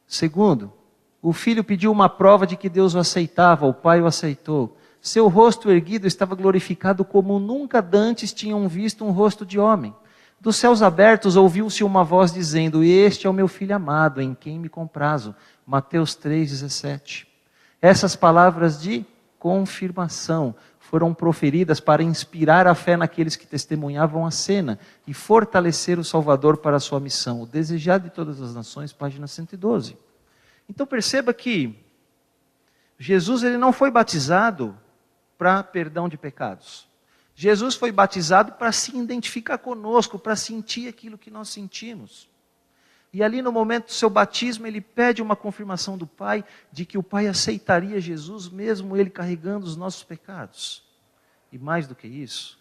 Segundo, o filho pediu uma prova de que Deus o aceitava, o pai o aceitou. Seu rosto erguido estava glorificado como nunca dantes tinham visto um rosto de homem. Dos céus abertos ouviu-se uma voz dizendo: Este é o meu filho amado, em quem me comprazo. Mateus 3,17. Essas palavras de confirmação foram proferidas para inspirar a fé naqueles que testemunhavam a cena e fortalecer o Salvador para a sua missão. O Desejar de Todas as Nações, página 112. Então perceba que Jesus ele não foi batizado para perdão de pecados. Jesus foi batizado para se identificar conosco, para sentir aquilo que nós sentimos. E ali no momento do seu batismo, ele pede uma confirmação do Pai, de que o Pai aceitaria Jesus, mesmo ele carregando os nossos pecados. E mais do que isso,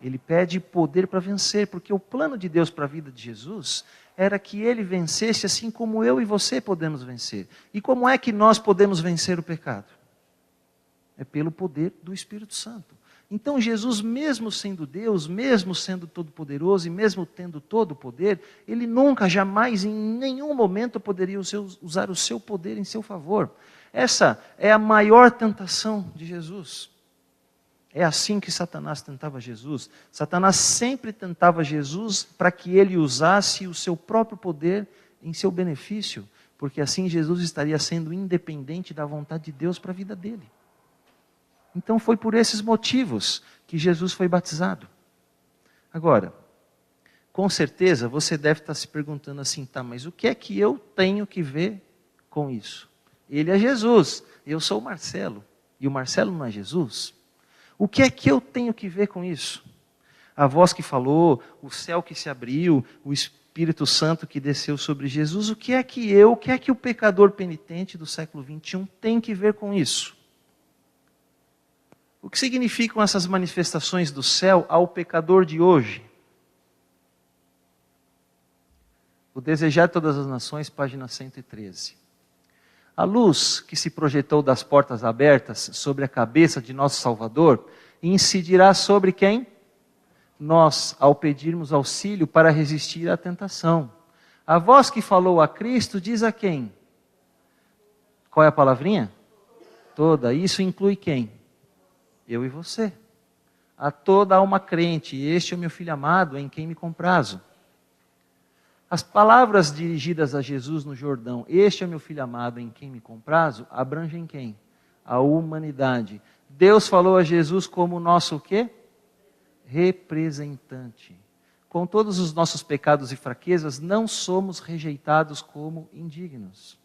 ele pede poder para vencer, porque o plano de Deus para a vida de Jesus era que ele vencesse assim como eu e você podemos vencer. E como é que nós podemos vencer o pecado? É pelo poder do Espírito Santo. Então Jesus, mesmo sendo Deus, mesmo sendo todo-poderoso e mesmo tendo todo o poder, ele nunca, jamais, em nenhum momento poderia usar o seu poder em seu favor. Essa é a maior tentação de Jesus. É assim que Satanás tentava Jesus. Satanás sempre tentava Jesus para que ele usasse o seu próprio poder em seu benefício, porque assim Jesus estaria sendo independente da vontade de Deus para a vida dele. Então foi por esses motivos que Jesus foi batizado. Agora, com certeza você deve estar se perguntando assim, tá, mas o que é que eu tenho que ver com isso? Ele é Jesus, eu sou o Marcelo, e o Marcelo não é Jesus? O que é que eu tenho que ver com isso? A voz que falou, o céu que se abriu, o Espírito Santo que desceu sobre Jesus, o que é que o pecador penitente do século 21 tem que ver com isso? O que significam essas manifestações do céu ao pecador de hoje? O Desejar de Todas as Nações, página 113. A luz que se projetou das portas abertas sobre a cabeça de nosso Salvador incidirá sobre quem? Nós, ao pedirmos auxílio para resistir à tentação. A voz que falou a Cristo diz a quem? Qual é a palavrinha? Toda. Isso inclui quem? Eu e você. A toda alma crente, este é o meu filho amado, em quem me comprazo. As palavras dirigidas a Jesus no Jordão, este é o meu filho amado, em quem me comprazo, abrangem quem? a humanidade. Deus falou a Jesus como nosso o quê? Representante. Com todos os nossos pecados e fraquezas, não somos rejeitados como indignos.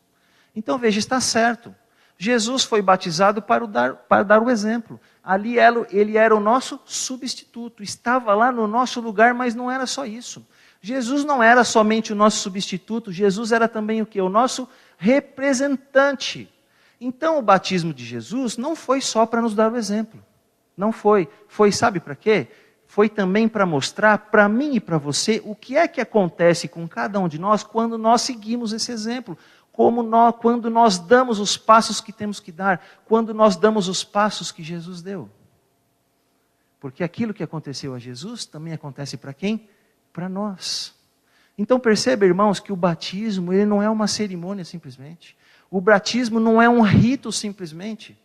Então veja, está certo. Jesus foi batizado para dar o exemplo. Ali ele era o nosso substituto, estava lá no nosso lugar, mas não era só isso. Jesus não era somente o nosso substituto, Jesus era também o quê? O nosso representante. Então o batismo de Jesus não foi só para nos dar o exemplo. Não foi. Foi, sabe para quê? Foi também para mostrar para mim e para você o que é que acontece com cada um de nós quando nós seguimos esse exemplo. Quando nós damos os passos que temos que dar, quando nós damos os passos que Jesus deu. Porque aquilo que aconteceu a Jesus também acontece para quem? Para nós. Então perceba, irmãos, que o batismo ele não é uma cerimônia simplesmente. O batismo não é um rito simplesmente.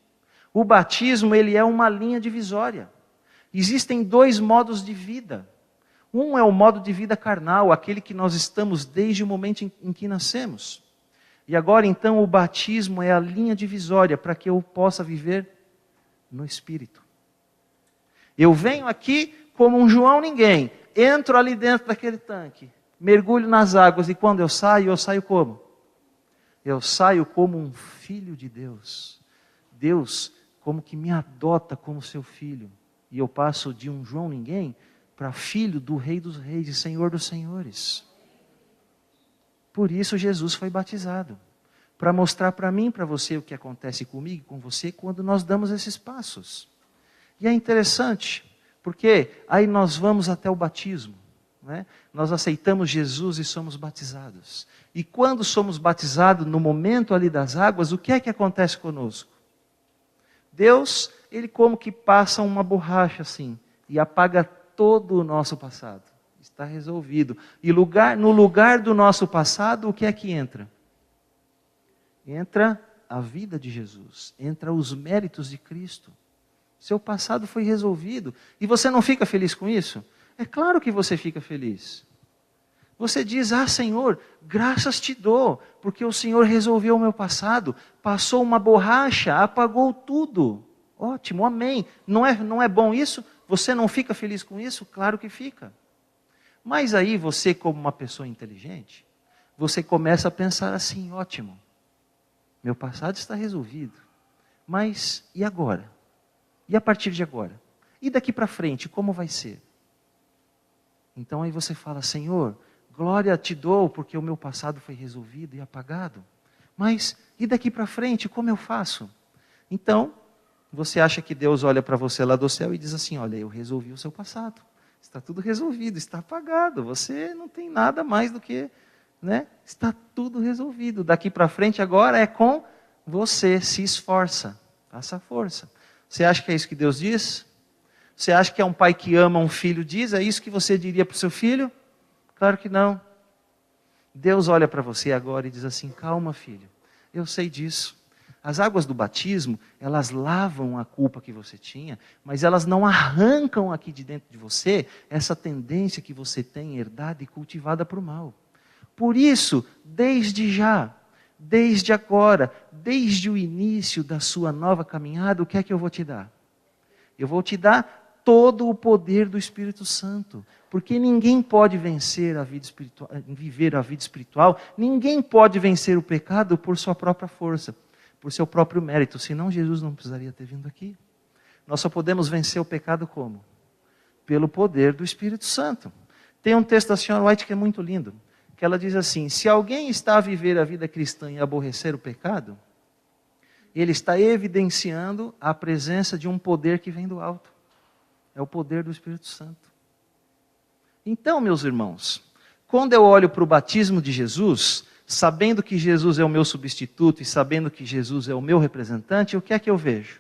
O batismo ele é uma linha divisória. Existem dois modos de vida. Um é o modo de vida carnal, aquele que nós estamos desde o momento em que nascemos. E agora então o batismo é a linha divisória para que eu possa viver no Espírito. Eu venho aqui como um João ninguém, entro ali dentro daquele tanque, mergulho nas águas e quando eu saio como? Eu saio como um filho de Deus. Deus como que me adota como seu filho. E eu passo de um João ninguém para filho do Rei dos Reis e Senhor dos Senhores. Por isso Jesus foi batizado. Para mostrar para mim e para você o que acontece comigo e com você quando nós damos esses passos. E é interessante, porque aí nós vamos até o batismo. Né? Nós aceitamos Jesus e somos batizados. E quando somos batizados, no momento ali das águas, o que é que acontece conosco? Deus, Ele como que passa uma borracha assim, e apaga todo o nosso passado. Está resolvido. E no lugar do nosso passado, o que é que entra? Entra a vida de Jesus, entra os méritos de Cristo. Seu passado foi resolvido. E você não fica feliz com isso? É claro que você fica feliz. Você diz, Senhor, graças te dou, porque o Senhor resolveu o meu passado, passou uma borracha, apagou tudo. Ótimo, amém. Não é bom isso? Você não fica feliz com isso? Claro que fica. Mas aí você, como uma pessoa inteligente, você começa a pensar assim, ótimo, meu passado está resolvido, mas e agora? E a partir de agora? E daqui para frente, como vai ser? Então aí você fala, Senhor, glória te dou, porque o meu passado foi resolvido e apagado. Mas e daqui para frente, como eu faço? Então, você acha que Deus olha para você lá do céu e diz assim, olha, eu resolvi o seu passado. Está tudo resolvido, está apagado. Você não tem nada mais do que, né? Está tudo resolvido. Daqui para frente agora é com você. Se esforça, faça força. Você acha que é isso que Deus diz? Você acha que é um pai que ama um filho diz? É isso que você diria para o seu filho? Claro que não. Deus olha para você agora e diz assim, calma filho, eu sei disso. As águas do batismo, elas lavam a culpa que você tinha, mas elas não arrancam aqui de dentro de você essa tendência que você tem herdada e cultivada para o mal. Por isso, desde já, desde agora, desde o início da sua nova caminhada, o que é que eu vou te dar? Eu vou te dar todo o poder do Espírito Santo, porque ninguém pode vencer a vida espiritual, viver a vida espiritual, ninguém pode vencer o pecado por sua própria força, por seu próprio mérito, senão Jesus não precisaria ter vindo aqui. Nós só podemos vencer o pecado como? Pelo poder do Espírito Santo. Tem um texto da Senhora White que é muito lindo, que ela diz assim, se alguém está a viver a vida cristã e aborrecer o pecado, ele está evidenciando a presença de um poder que vem do alto. É o poder do Espírito Santo. Então, meus irmãos, quando eu olho para o batismo de Jesus, sabendo que Jesus é o meu substituto e sabendo que Jesus é o meu representante, o que é que eu vejo?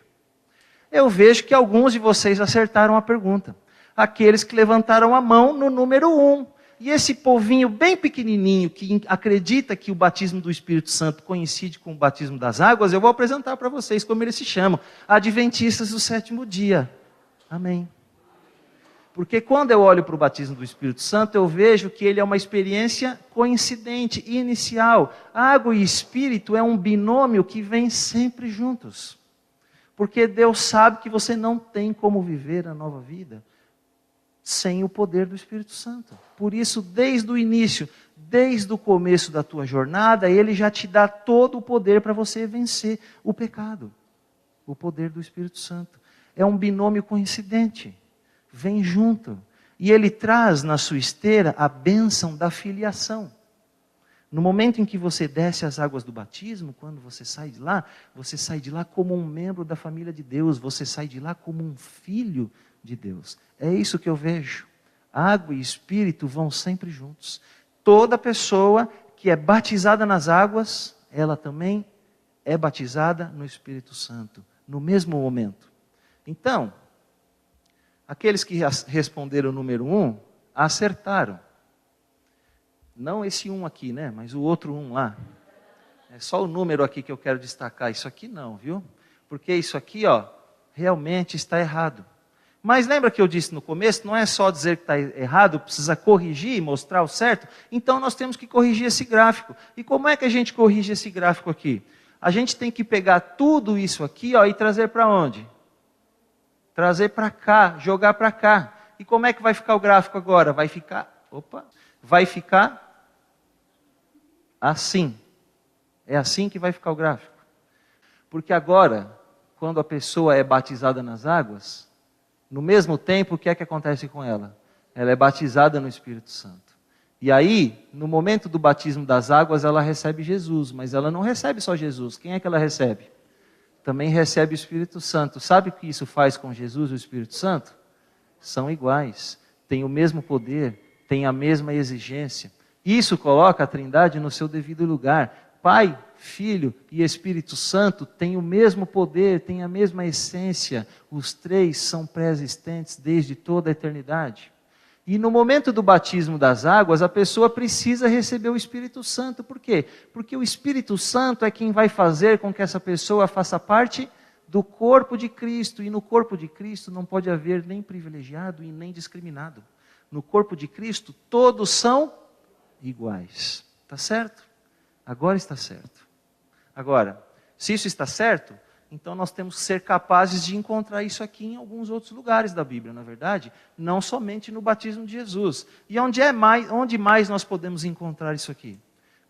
Eu vejo que alguns de vocês acertaram a pergunta. Aqueles que levantaram a mão no número 1. E esse povinho bem pequenininho que acredita que o batismo do Espírito Santo coincide com o batismo das águas, eu vou apresentar para vocês como eles se chamam. Adventistas do sétimo dia. Amém. Porque quando eu olho para o batismo do Espírito Santo, eu vejo que ele é uma experiência coincidente, inicial. Água e Espírito é um binômio que vem sempre juntos. Porque Deus sabe que você não tem como viver a nova vida sem o poder do Espírito Santo. Por isso, desde o início, desde o começo da tua jornada, Ele já te dá todo o poder para você vencer o pecado. O poder do Espírito Santo. É um binômio coincidente. Vem junto. E Ele traz na sua esteira a bênção da filiação. No momento em que você desce as águas do batismo, quando você sai de lá como um membro da família de Deus, você sai de lá como um filho de Deus. É isso que eu vejo. Água e Espírito vão sempre juntos. Toda pessoa que é batizada nas águas, ela também é batizada no Espírito Santo, no mesmo momento. Então, aqueles que responderam o número 1, acertaram. Não esse 1 aqui, né? Mas o outro 1 lá. É só o número aqui que eu quero destacar. Isso aqui não, viu? Porque isso aqui, ó, realmente está errado. Mas lembra que eu disse no começo, não é só dizer que está errado, precisa corrigir e mostrar o certo. Então nós temos que corrigir esse gráfico. E como é que a gente corrige esse gráfico aqui? A gente tem que pegar tudo isso aqui, ó, e trazer para onde? Trazer para cá, jogar para cá. E como é que vai ficar o gráfico agora? Vai ficar assim. É assim que vai ficar o gráfico. Porque agora, quando a pessoa é batizada nas águas, no mesmo tempo, o que é que acontece com ela? Ela é batizada no Espírito Santo. E aí, no momento do batismo das águas, ela recebe Jesus. Mas ela não recebe só Jesus. Quem é que ela recebe? Também recebe o Espírito Santo. Sabe o que isso faz com Jesus e o Espírito Santo? São iguais. Têm o mesmo poder, têm a mesma exigência. Isso coloca a Trindade no seu devido lugar. Pai, Filho e Espírito Santo têm o mesmo poder, têm a mesma essência. Os três são pré-existentes desde toda a eternidade. E no momento do batismo das águas, a pessoa precisa receber o Espírito Santo. Por quê? Porque o Espírito Santo é quem vai fazer com que essa pessoa faça parte do corpo de Cristo. E no corpo de Cristo não pode haver nem privilegiado e nem discriminado. No corpo de Cristo, todos são iguais. Está certo? Agora está certo. Agora, se isso está certo, então nós temos que ser capazes de encontrar isso aqui em alguns outros lugares da Bíblia, na verdade, não somente no batismo de Jesus. E onde mais nós podemos encontrar isso aqui?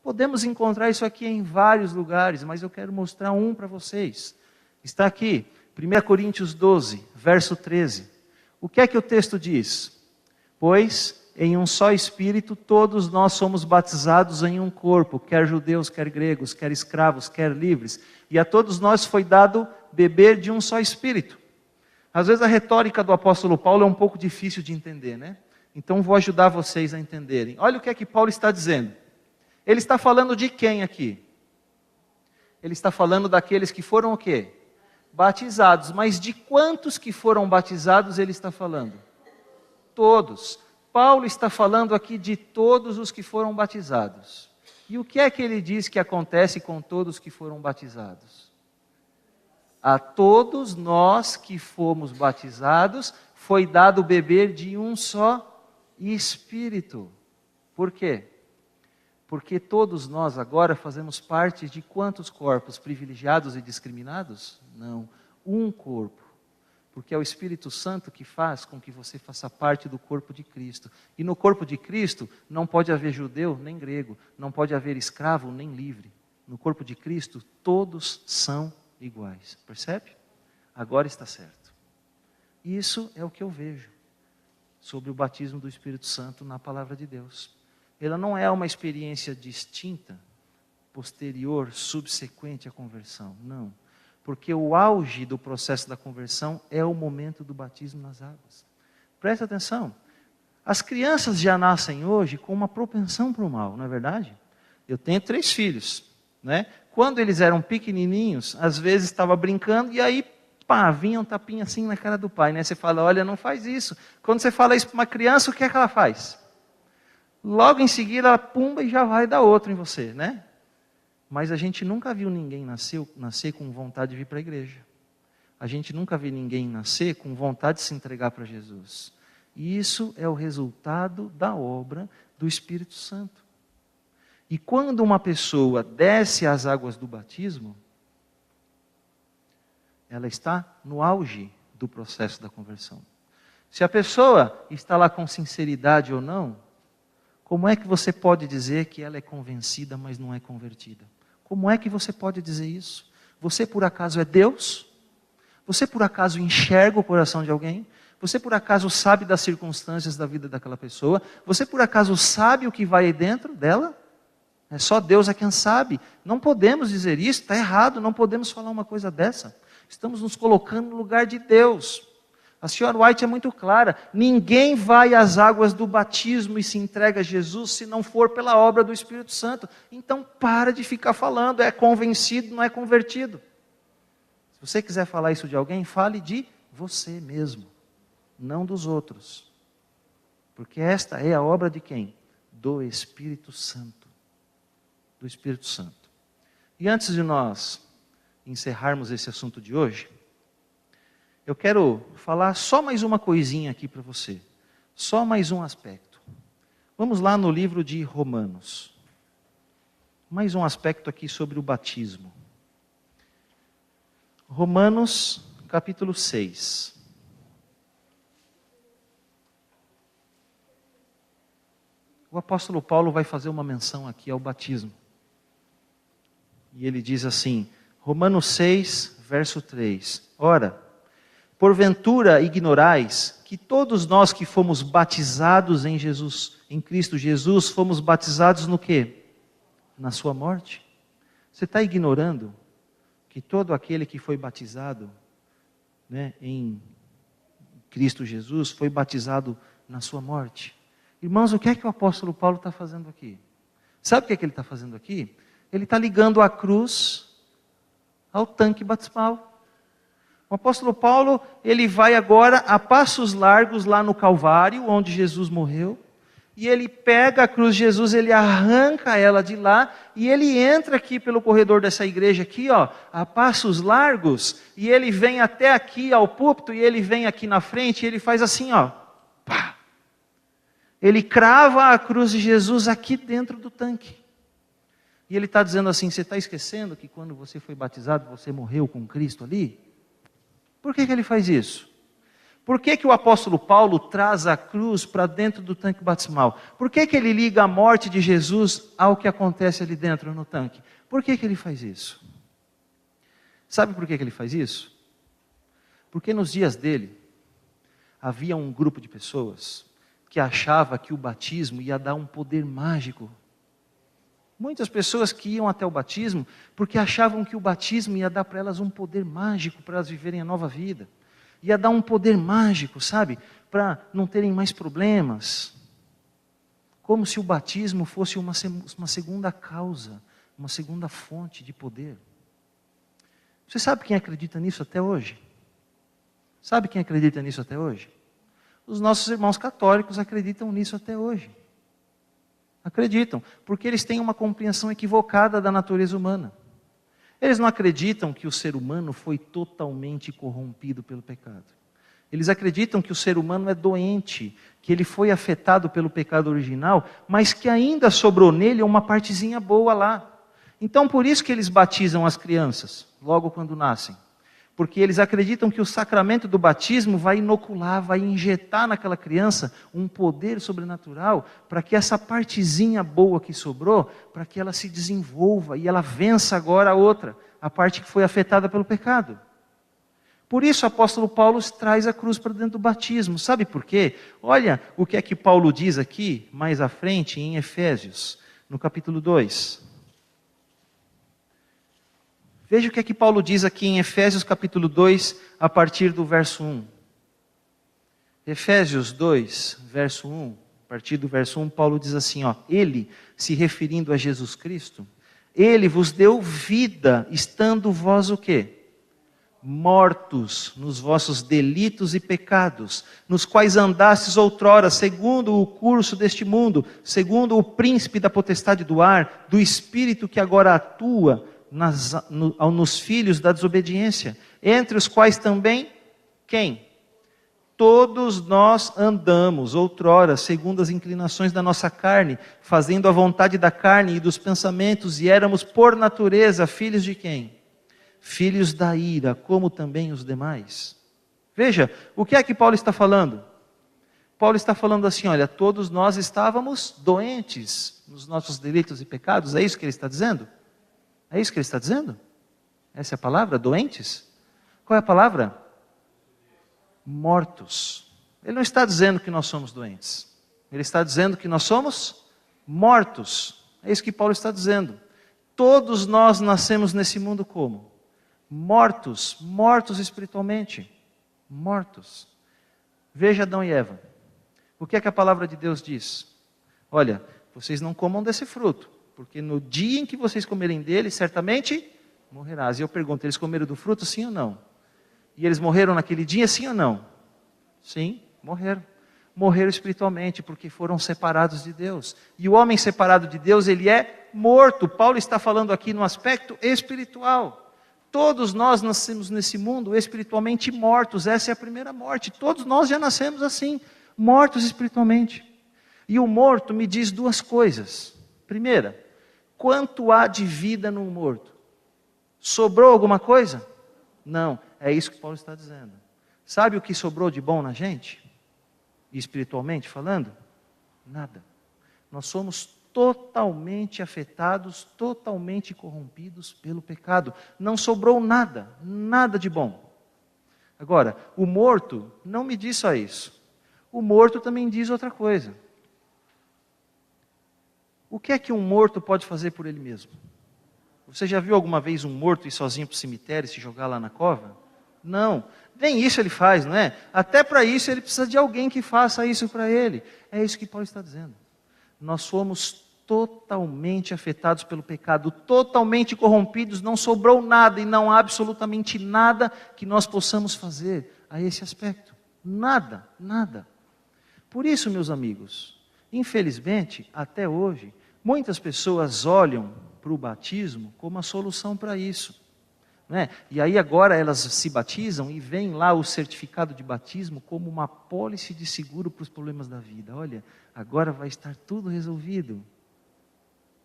Podemos encontrar isso aqui em vários lugares, mas eu quero mostrar um para vocês. Está aqui, 1 Coríntios 12, verso 13. O que é que o texto diz? Pois em um só Espírito todos nós somos batizados em um corpo, quer judeus, quer gregos, quer escravos, quer livres, e a todos nós foi dado beber de um só Espírito. Às vezes a retórica do apóstolo Paulo é um pouco difícil de entender, né? Então vou ajudar vocês a entenderem. Olha o que é que Paulo está dizendo. Ele está falando de quem aqui? Ele está falando daqueles que foram o quê? Batizados. Mas de quantos que foram batizados ele está falando? Todos. Paulo está falando aqui de todos os que foram batizados. E o que é que ele diz que acontece com todos que foram batizados? A todos nós que fomos batizados, foi dado beber de um só Espírito. Por quê? Porque todos nós agora fazemos parte de quantos corpos? Privilegiados e discriminados? Não, um corpo. Porque é o Espírito Santo que faz com que você faça parte do corpo de Cristo. E no corpo de Cristo não pode haver judeu nem grego, não pode haver escravo nem livre. No corpo de Cristo todos são iguais. Percebe? Agora está certo. Isso é o que eu vejo sobre o batismo do Espírito Santo na palavra de Deus. Ela não é uma experiência distinta, posterior, subsequente à conversão. Não. Porque o auge do processo da conversão é o momento do batismo nas águas. Preste atenção. As crianças já nascem hoje com uma propensão para o mal, não é verdade? Eu tenho 3 filhos, né? Quando eles eram pequenininhos, às vezes estava brincando e aí, pá, vinha um tapinha assim na cara do pai, né? Você fala, olha, não faz isso. Quando você fala isso para uma criança, o que é que ela faz? Logo em seguida, ela pumba e já vai dar outro em você, né? Mas a gente nunca viu ninguém nascer com vontade de vir para a igreja. A gente nunca viu ninguém nascer com vontade de se entregar para Jesus. E isso é o resultado da obra do Espírito Santo. E quando uma pessoa desce às águas do batismo, ela está no auge do processo da conversão. Se a pessoa está lá com sinceridade ou não, como é que você pode dizer que ela é convencida, mas não é convertida? Como é que você pode dizer isso? Você por acaso é Deus? Você por acaso enxerga o coração de alguém? Você por acaso sabe das circunstâncias da vida daquela pessoa? Você por acaso sabe o que vai aí dentro dela? É só Deus é quem sabe. Não podemos dizer isso, está errado, não podemos falar uma coisa dessa. Estamos nos colocando no lugar de Deus. A senhora White é muito clara, ninguém vai às águas do batismo e se entrega a Jesus se não for pela obra do Espírito Santo. Então para de ficar falando, é convencido, não é convertido. Se você quiser falar isso de alguém, fale de você mesmo, não dos outros. Porque esta é a obra de quem? Do Espírito Santo. Do Espírito Santo. E antes de nós encerrarmos esse assunto de hoje, eu quero falar só mais uma coisinha aqui para você. Só mais um aspecto. Vamos lá no livro de Romanos. Mais um aspecto aqui sobre o batismo. Romanos, capítulo 6. O apóstolo Paulo vai fazer uma menção aqui ao batismo. E ele diz assim, Romanos 6, verso 3. Ora, porventura ignorais que todos nós que fomos batizados em Jesus, em Cristo Jesus, fomos batizados no quê? Na sua morte? Você está ignorando que todo aquele que foi batizado, né, em Cristo Jesus foi batizado na sua morte? Irmãos, o que é que o apóstolo Paulo está fazendo aqui? Sabe o que é que ele está fazendo aqui? Ele está ligando a cruz ao tanque batismal. O apóstolo Paulo, ele vai agora a passos largos lá no Calvário, onde Jesus morreu, e ele pega a cruz de Jesus, ele arranca ela de lá, e ele entra aqui pelo corredor dessa igreja aqui, ó, a passos largos, e ele vem até aqui ao púlpito, e ele vem aqui na frente, e ele faz assim, ó, pá. Ele crava a cruz de Jesus aqui dentro do tanque. E ele está dizendo assim, você está esquecendo que quando você foi batizado, você morreu com Cristo ali? Por que ele faz isso? Por que o apóstolo Paulo traz a cruz para dentro do tanque batismal? Por que ele liga a morte de Jesus ao que acontece ali dentro no tanque? Por que ele faz isso? Sabe por que ele faz isso? Porque nos dias dele, havia um grupo de pessoas que achava que o batismo ia dar um poder mágico. Muitas pessoas que iam até o batismo porque achavam que o batismo ia dar para elas um poder mágico para elas viverem a nova vida. Ia dar um poder mágico, sabe? Para não terem mais problemas. Como se o batismo fosse uma segunda causa, uma segunda fonte de poder. Você sabe quem acredita nisso até hoje? Sabe quem acredita nisso até hoje? Os nossos irmãos católicos acreditam nisso até hoje. Acreditam, porque eles têm uma compreensão equivocada da natureza humana. Eles não acreditam que o ser humano foi totalmente corrompido pelo pecado. Eles acreditam que o ser humano é doente, que ele foi afetado pelo pecado original, mas que ainda sobrou nele uma partezinha boa lá. Então por isso que eles batizam as crianças, logo quando nascem. Porque eles acreditam que o sacramento do batismo vai inocular, vai injetar naquela criança um poder sobrenatural para que essa partezinha boa que sobrou, para que ela se desenvolva e ela vença agora a outra, a parte que foi afetada pelo pecado. Por isso o apóstolo Paulo traz a cruz para dentro do batismo. Sabe por quê? Olha o que é que Paulo diz aqui, mais à frente, em Efésios, no capítulo 2. Veja o que é que Paulo diz aqui em Efésios capítulo 2, a partir do verso 1. Efésios 2, verso 1, a partir do verso 1, Paulo diz assim, ó, ele, se referindo a Jesus Cristo, ele vos deu vida, estando vós o quê? Mortos nos vossos delitos e pecados, nos quais andastes outrora, segundo o curso deste mundo, segundo o príncipe da potestade do ar, do espírito que agora atua nos filhos da desobediência, entre os quais também, quem? Todos nós andamos outrora, segundo as inclinações da nossa carne, fazendo a vontade da carne e dos pensamentos, e éramos por natureza filhos de quem? filhos da ira, como também os demais. Veja, o que é que Paulo está falando? Paulo está falando assim, olha, todos nós estávamos doentes nos nossos delitos e pecados, é isso que ele está dizendo? É isso que ele está dizendo? Essa é a palavra, doentes? Qual é a palavra? Mortos. Ele não está dizendo que nós somos doentes. Ele está dizendo que nós somos mortos. É isso que Paulo está dizendo. Todos nós nascemos nesse mundo como? Mortos. Mortos espiritualmente. Mortos. Veja Adão e Eva. O que é que a palavra de Deus diz? Olha, vocês não comam desse fruto, porque no dia em que vocês comerem dele, certamente morrerás. E eu pergunto, eles comeram do fruto, sim ou não? E eles morreram naquele dia, sim ou não? Sim, morreram. Morreram espiritualmente, porque foram separados de Deus. E o homem separado de Deus, ele é morto. Paulo está falando aqui no aspecto espiritual. Todos nós nascemos nesse mundo espiritualmente mortos. Essa é a primeira morte. Todos nós já nascemos assim, mortos espiritualmente. E o morto me diz duas coisas. Primeira, quanto há de vida no morto? Sobrou alguma coisa? Não, é isso que Paulo está dizendo. Sabe o que sobrou de bom na gente? Espiritualmente falando? Nada. Nós somos totalmente afetados, totalmente corrompidos pelo pecado. Não sobrou nada, nada de bom. Agora, o morto não me diz só isso. O morto também diz outra coisa. O que é que um morto pode fazer por ele mesmo? Você já viu alguma vez um morto ir sozinho para o cemitério e se jogar lá na cova? Não. Nem isso ele faz, não é? Até para isso ele precisa de alguém que faça isso para ele. É isso que Paulo está dizendo. Nós somos totalmente afetados pelo pecado, totalmente corrompidos, não sobrou nada e não há absolutamente nada que nós possamos fazer a esse aspecto. Nada, nada. Por isso, meus amigos, infelizmente, até hoje, muitas pessoas olham para o batismo como a solução para isso. Não é? E aí agora elas se batizam e veem lá o certificado de batismo como uma pólice de seguro para os problemas da vida. Olha, agora vai estar tudo resolvido.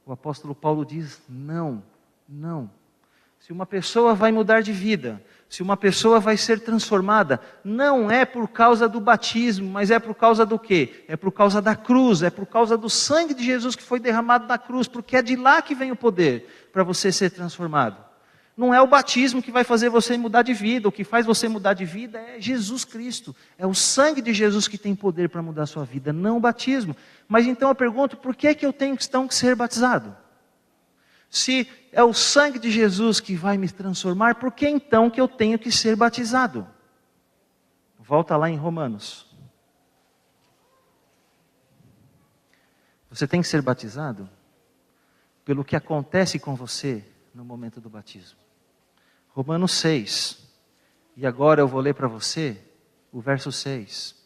O apóstolo Paulo diz, não, não. Se uma pessoa vai mudar de vida, se uma pessoa vai ser transformada, não é por causa do batismo, mas é por causa do quê? É por causa da cruz, é por causa do sangue de Jesus que foi derramado na cruz, porque é de lá que vem o poder para você ser transformado. Não é o batismo que vai fazer você mudar de vida, o que faz você mudar de vida é Jesus Cristo. É o sangue de Jesus que tem poder para mudar a sua vida, não o batismo. Mas então eu pergunto, por que eu tenho que ser batizado? Se é o sangue de Jesus que vai me transformar, por que então que eu tenho que ser batizado? Volta lá em Romanos. Você tem que ser batizado pelo que acontece com você no momento do batismo. Romanos 6. E agora eu vou ler para você o verso 6.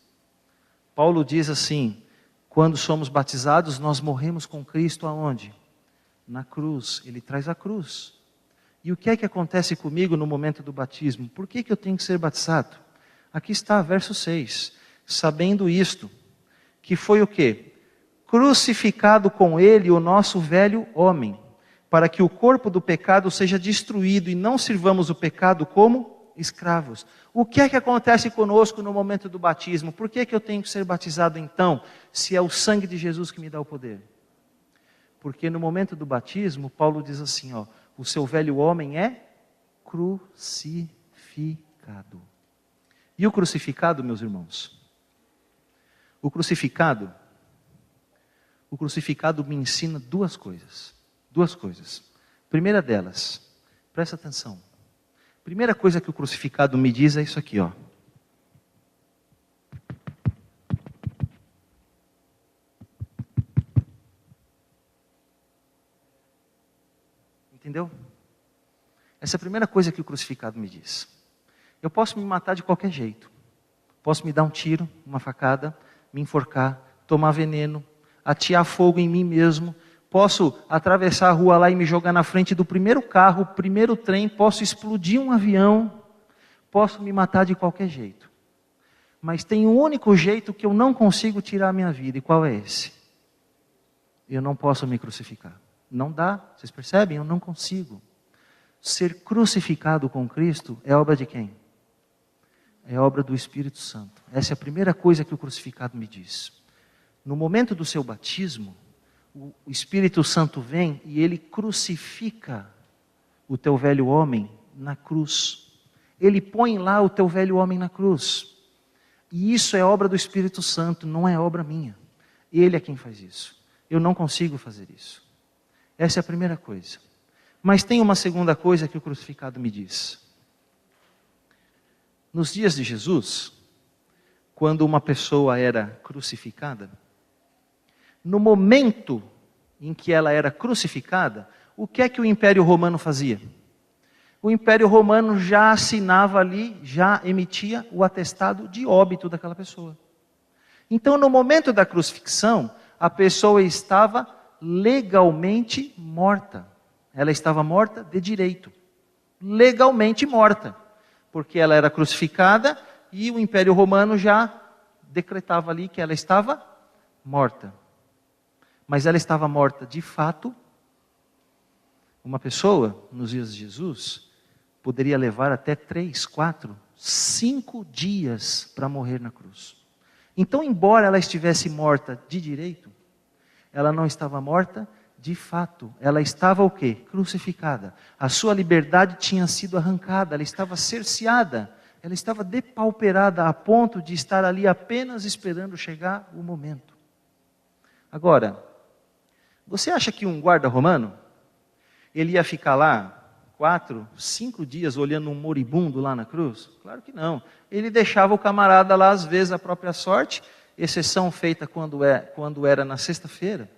Paulo diz assim, quando somos batizados, nós morremos com Cristo aonde? Na cruz. Ele traz a cruz. E o que é que acontece comigo no momento do batismo? Por que eu tenho que ser batizado? Aqui está, verso 6. Sabendo isto, que foi o quê? Crucificado com ele o nosso velho homem, para que o corpo do pecado seja destruído e não sirvamos o pecado como escravos. O que é que acontece conosco no momento do batismo? Por que eu tenho que ser batizado então, se é o sangue de Jesus que me dá o poder? Porque no momento do batismo, Paulo diz assim, ó, o seu velho homem é crucificado. E o crucificado, meus irmãos? O crucificado me ensina duas coisas. Duas coisas. Primeira delas, presta atenção. Primeira coisa que o crucificado me diz é isso aqui, ó. Entendeu? Essa é a primeira coisa que o crucificado me diz. Eu posso me matar de qualquer jeito. Posso me dar um tiro, uma facada, me enforcar, tomar veneno, atear fogo em mim mesmo. Posso atravessar a rua lá e me jogar na frente do primeiro carro, primeiro trem, posso explodir um avião, posso me matar de qualquer jeito. Mas tem um único jeito que eu não consigo tirar a minha vida, e qual é esse? Eu não posso me crucificar. Não dá, vocês percebem? Eu não consigo. ser crucificado com Cristo é obra de quem? É obra do Espírito Santo. Essa é a primeira coisa que o crucificado me diz. No momento do seu batismo, o Espírito Santo vem e ele crucifica o teu velho homem na cruz. Ele põe lá o teu velho homem na cruz. E isso é obra do Espírito Santo, não é obra minha. Ele é quem faz isso. Eu não consigo fazer isso. Essa é a primeira coisa. Mas tem uma segunda coisa que o crucificado me diz. Nos dias de Jesus, quando uma pessoa era crucificada, no momento em que ela era crucificada, o que é que o Império Romano fazia? O Império Romano já assinava ali, já emitia o atestado de óbito daquela pessoa. Então, no momento da crucifixão, a pessoa estava legalmente morta. Ela estava morta de direito. Legalmente morta. Porque ela era crucificada e o Império Romano já decretava ali que ela estava morta. Mas ela estava morta de fato. Uma pessoa, nos dias de Jesus, poderia levar até 3, 4, 5 dias para morrer na cruz. Então, embora ela estivesse morta de direito, ela não estava morta de fato. Ela estava o quê? Crucificada. A sua liberdade tinha sido arrancada, ela estava cerceada, ela estava depauperada a ponto de estar ali apenas esperando chegar o momento. Agora, você acha que um guarda romano, ele ia ficar lá 4, 5 dias olhando um moribundo lá na cruz? Claro que não. Ele deixava o camarada lá, às vezes, à própria sorte, exceção feita quando era na sexta-feira,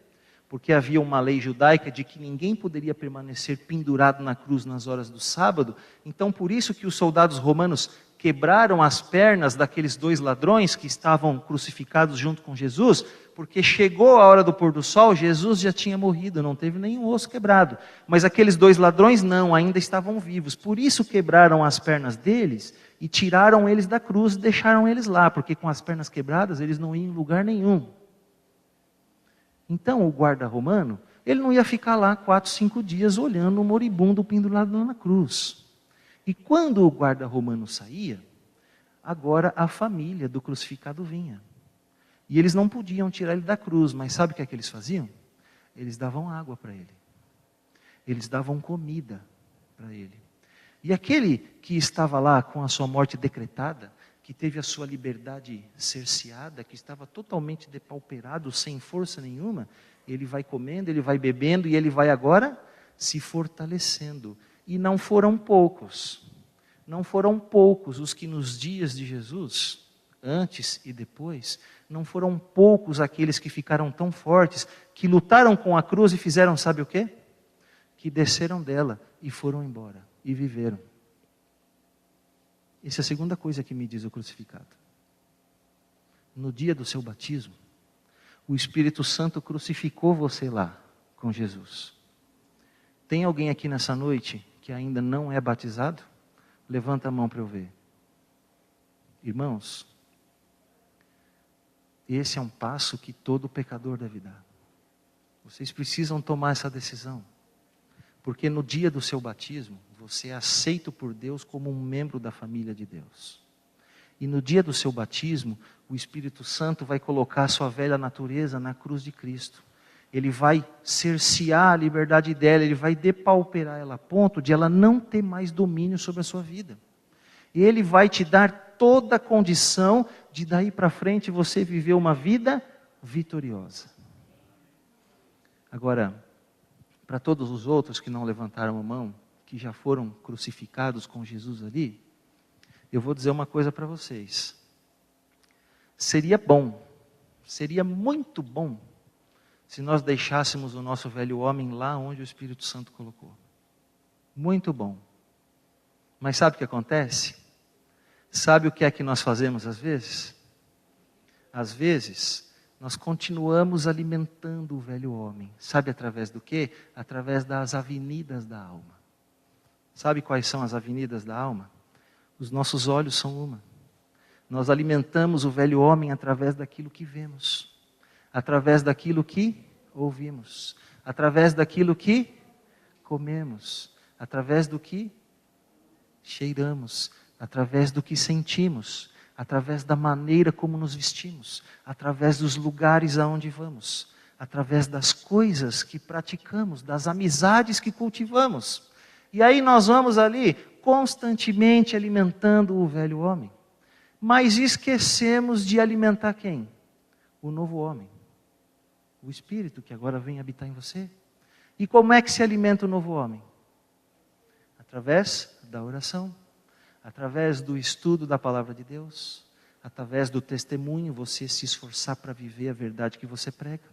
porque havia uma lei judaica de que ninguém poderia permanecer pendurado na cruz nas horas do sábado. Então, por isso que os soldados romanos quebraram as pernas daqueles 2 ladrões que estavam crucificados junto com Jesus, porque chegou a hora do pôr do sol, Jesus já tinha morrido, não teve nenhum osso quebrado. Mas aqueles 2 ladrões não, ainda estavam vivos. Por isso quebraram as pernas deles e tiraram eles da cruz e deixaram eles lá, porque com as pernas quebradas eles não iam em lugar nenhum. Então o guarda romano, ele não ia ficar lá 4, 5 dias olhando o moribundo pendurado na cruz. E quando o guarda romano saía, agora a família do crucificado vinha. E eles não podiam tirar ele da cruz, mas sabe o que é que eles faziam? Eles davam água para ele. Eles davam comida para ele. E aquele que estava lá com a sua morte decretada, que teve a sua liberdade cerceada, que estava totalmente depauperado, sem força nenhuma, ele vai comendo, ele vai bebendo e ele vai agora se fortalecendo. E não foram poucos os que nos dias de Jesus, antes e depois, não foram poucos aqueles que ficaram tão fortes, que lutaram com a cruz e fizeram sabe o quê? Que desceram dela e foram embora e viveram. Essa é a segunda coisa que me diz o crucificado. No dia do seu batismo, o Espírito Santo crucificou você lá com Jesus. Tem alguém aqui nessa noite que ainda não é batizado? Levanta a mão para eu ver. Irmãos, esse é um passo que todo pecador deve dar. Vocês precisam tomar essa decisão. Porque no dia do seu batismo, você é aceito por Deus como um membro da família de Deus. E no dia do seu batismo, o Espírito Santo vai colocar a sua velha natureza na cruz de Cristo. Ele vai cercear a liberdade dela, ele vai depauperar ela a ponto de ela não ter mais domínio sobre a sua vida. E ele vai te dar toda a condição de daí para frente você viver uma vida vitoriosa. Agora, para todos os outros que não levantaram a mão, que já foram crucificados com Jesus ali, eu vou dizer uma coisa para vocês. Seria muito bom, se nós deixássemos o nosso velho homem lá onde o Espírito Santo colocou. Muito bom. Mas sabe o que acontece? Sabe o que é que nós fazemos às vezes? Às vezes, nós continuamos alimentando o velho homem. Sabe através do quê? Através das avenidas da alma. Sabe quais são as avenidas da alma? Os nossos olhos são uma. Nós alimentamos o velho homem através daquilo que vemos, através daquilo que ouvimos, através daquilo que comemos. Através do que cheiramos, através do que sentimos, através da maneira como nos vestimos, através dos lugares aonde vamos, através das coisas que praticamos, das amizades que cultivamos. E aí nós vamos ali constantemente alimentando o velho homem. Mas esquecemos de alimentar quem? O novo homem. O Espírito que agora vem habitar em você. E como é que se alimenta o novo homem? Através da oração, através do estudo da palavra de Deus, através do testemunho, você se esforçar para viver a verdade que você prega.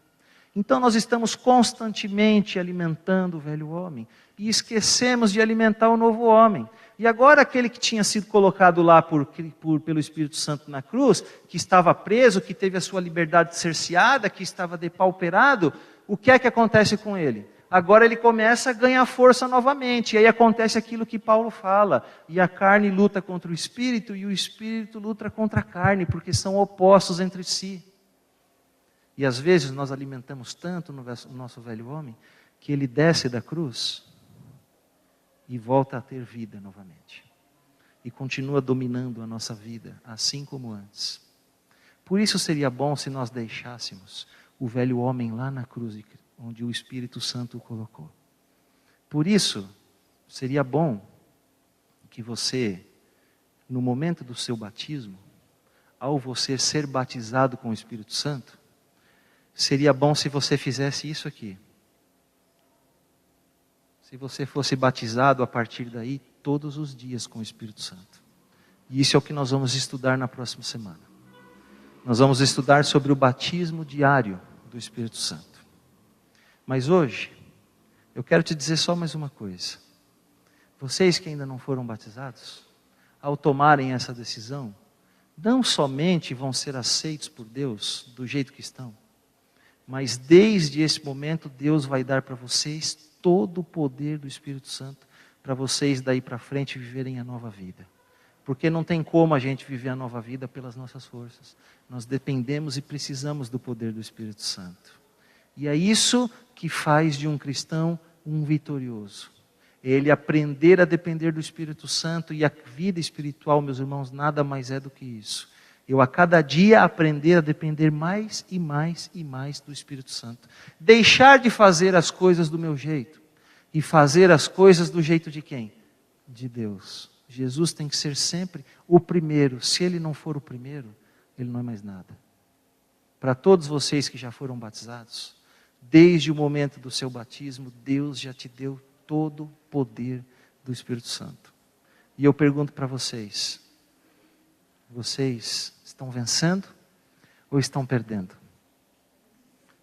Então nós estamos constantemente alimentando o velho homem e esquecemos de alimentar o novo homem. E agora aquele que tinha sido colocado lá pelo Espírito Santo na cruz, que estava preso, que teve a sua liberdade cerceada, que estava depauperado, o que é que acontece com ele? Agora ele começa a ganhar força novamente. E aí acontece aquilo que Paulo fala. E a carne luta contra o Espírito e o Espírito luta contra a carne, porque são opostos entre si. E às vezes nós alimentamos tanto no nosso velho homem, que ele desce da cruz e volta a ter vida novamente. E continua dominando a nossa vida, assim como antes. Por isso seria bom se nós deixássemos o velho homem lá na cruz, onde o Espírito Santo o colocou. Por isso, seria bom que você, no momento do seu batismo, ao você ser batizado com o Espírito Santo, seria bom se você fizesse isso aqui. Se você fosse batizado a partir daí, todos os dias com o Espírito Santo. E isso é o que nós vamos estudar na próxima semana. Nós vamos estudar sobre o batismo diário do Espírito Santo. Mas hoje, eu quero te dizer só mais uma coisa. Vocês que ainda não foram batizados, ao tomarem essa decisão, não somente vão ser aceitos por Deus do jeito que estão, mas desde esse momento Deus vai dar para vocês todo o poder do Espírito Santo para vocês daí para frente viverem a nova vida. Porque não tem como a gente viver a nova vida pelas nossas forças. Nós dependemos e precisamos do poder do Espírito Santo. E é isso que faz de um cristão um vitorioso. Ele aprender a depender do Espírito Santo, e a vida espiritual, meus irmãos, nada mais é do que isso. Eu a cada dia aprender a depender mais e mais e mais do Espírito Santo. Deixar de fazer as coisas do meu jeito e fazer as coisas do jeito de quem? De Deus. Jesus tem que ser sempre o primeiro. Se Ele não for o primeiro, Ele não é mais nada. Para todos vocês que já foram batizados, desde o momento do seu batismo, Deus já te deu todo o poder do Espírito Santo. E eu pergunto para vocês, vocês estão vencendo ou estão perdendo?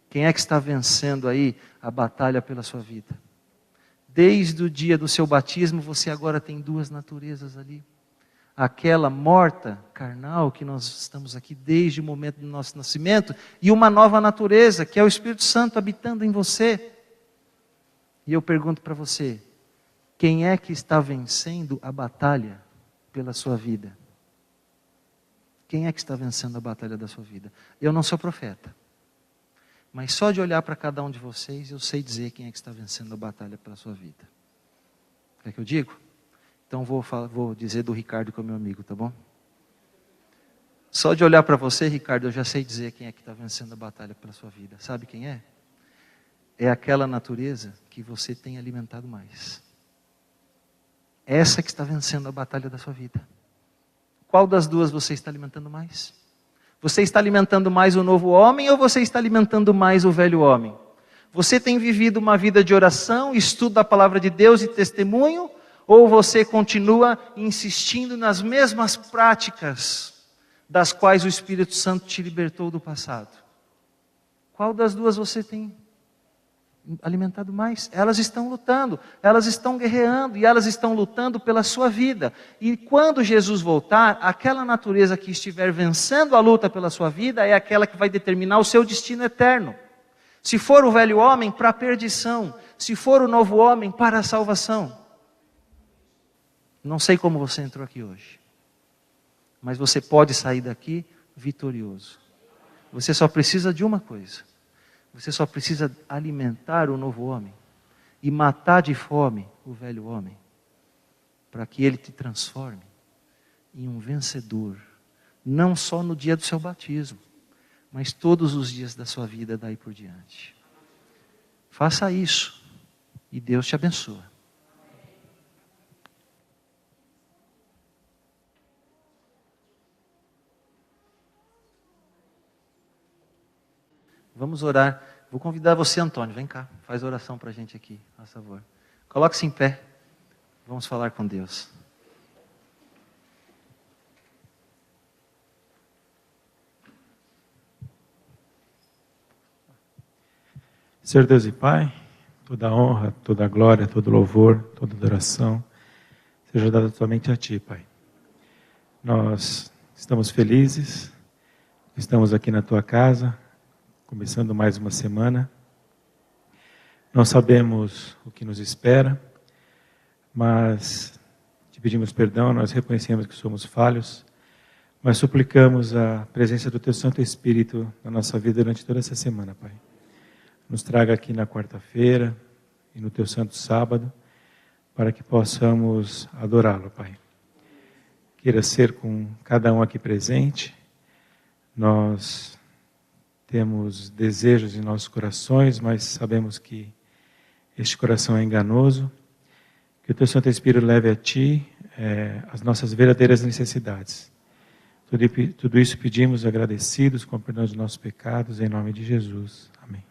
Quem é que está vencendo aí a batalha pela sua vida? Desde o dia do seu batismo, você agora tem duas naturezas ali. Aquela morta, carnal, que nós estamos aqui desde o momento do nosso nascimento, e uma nova natureza, que é o Espírito Santo habitando em você. E eu pergunto para você, quem é que está vencendo a batalha pela sua vida? Quem é que está vencendo a batalha da sua vida? Eu não sou profeta, mas só de olhar para cada um de vocês, eu sei dizer quem é que está vencendo a batalha pela sua vida. Quer que eu diga? Então vou dizer do Ricardo, que é o meu amigo, tá bom? Só de olhar para você, Ricardo, eu já sei dizer quem é que está vencendo a batalha pela sua vida. Sabe quem é? É aquela natureza que você tem alimentado mais. Essa que está vencendo a batalha da sua vida. Qual das duas você está alimentando mais? Você está alimentando mais o novo homem ou você está alimentando mais o velho homem? Você tem vivido uma vida de oração, estudo da palavra de Deus e testemunho? Ou você continua insistindo nas mesmas práticas das quais o Espírito Santo te libertou do passado? Qual das duas você tem alimentado mais? Elas estão lutando, elas estão guerreando e elas estão lutando pela sua vida. E quando Jesus voltar, aquela natureza que estiver vencendo a luta pela sua vida é aquela que vai determinar o seu destino eterno. Se for o velho homem, para a perdição. Se for o novo homem, para a salvação. Não sei como você entrou aqui hoje, mas você pode sair daqui vitorioso. Você só precisa de uma coisa. Você só precisa alimentar o novo homem e matar de fome o velho homem, para que ele te transforme em um vencedor, não só no dia do seu batismo, mas todos os dias da sua vida daí por diante. Faça isso e Deus te abençoa. Vamos orar. Vou convidar você, Antônio, vem cá, faz oração para a gente aqui, por favor. Coloque-se em pé, vamos falar com Deus. Senhor Deus e Pai, toda a honra, toda a glória, todo o louvor, toda a adoração, seja dada somente a Ti, Pai. Nós estamos felizes, estamos aqui na Tua casa, começando mais uma semana. Não sabemos o que nos espera, mas Te pedimos perdão, nós reconhecemos que somos falhos, mas suplicamos a presença do Teu Santo Espírito na nossa vida durante toda essa semana, Pai. Nos traga aqui na quarta-feira e no Teu Santo Sábado, para que possamos adorá-lo, Pai. Queira ser com cada um aqui presente. Nós temos desejos em nossos corações, mas sabemos que este coração é enganoso. Que o Teu Santo Espírito leve a Ti as nossas verdadeiras necessidades. Tudo isso pedimos agradecidos, com o perdão dos nossos pecados, em nome de Jesus. Amém.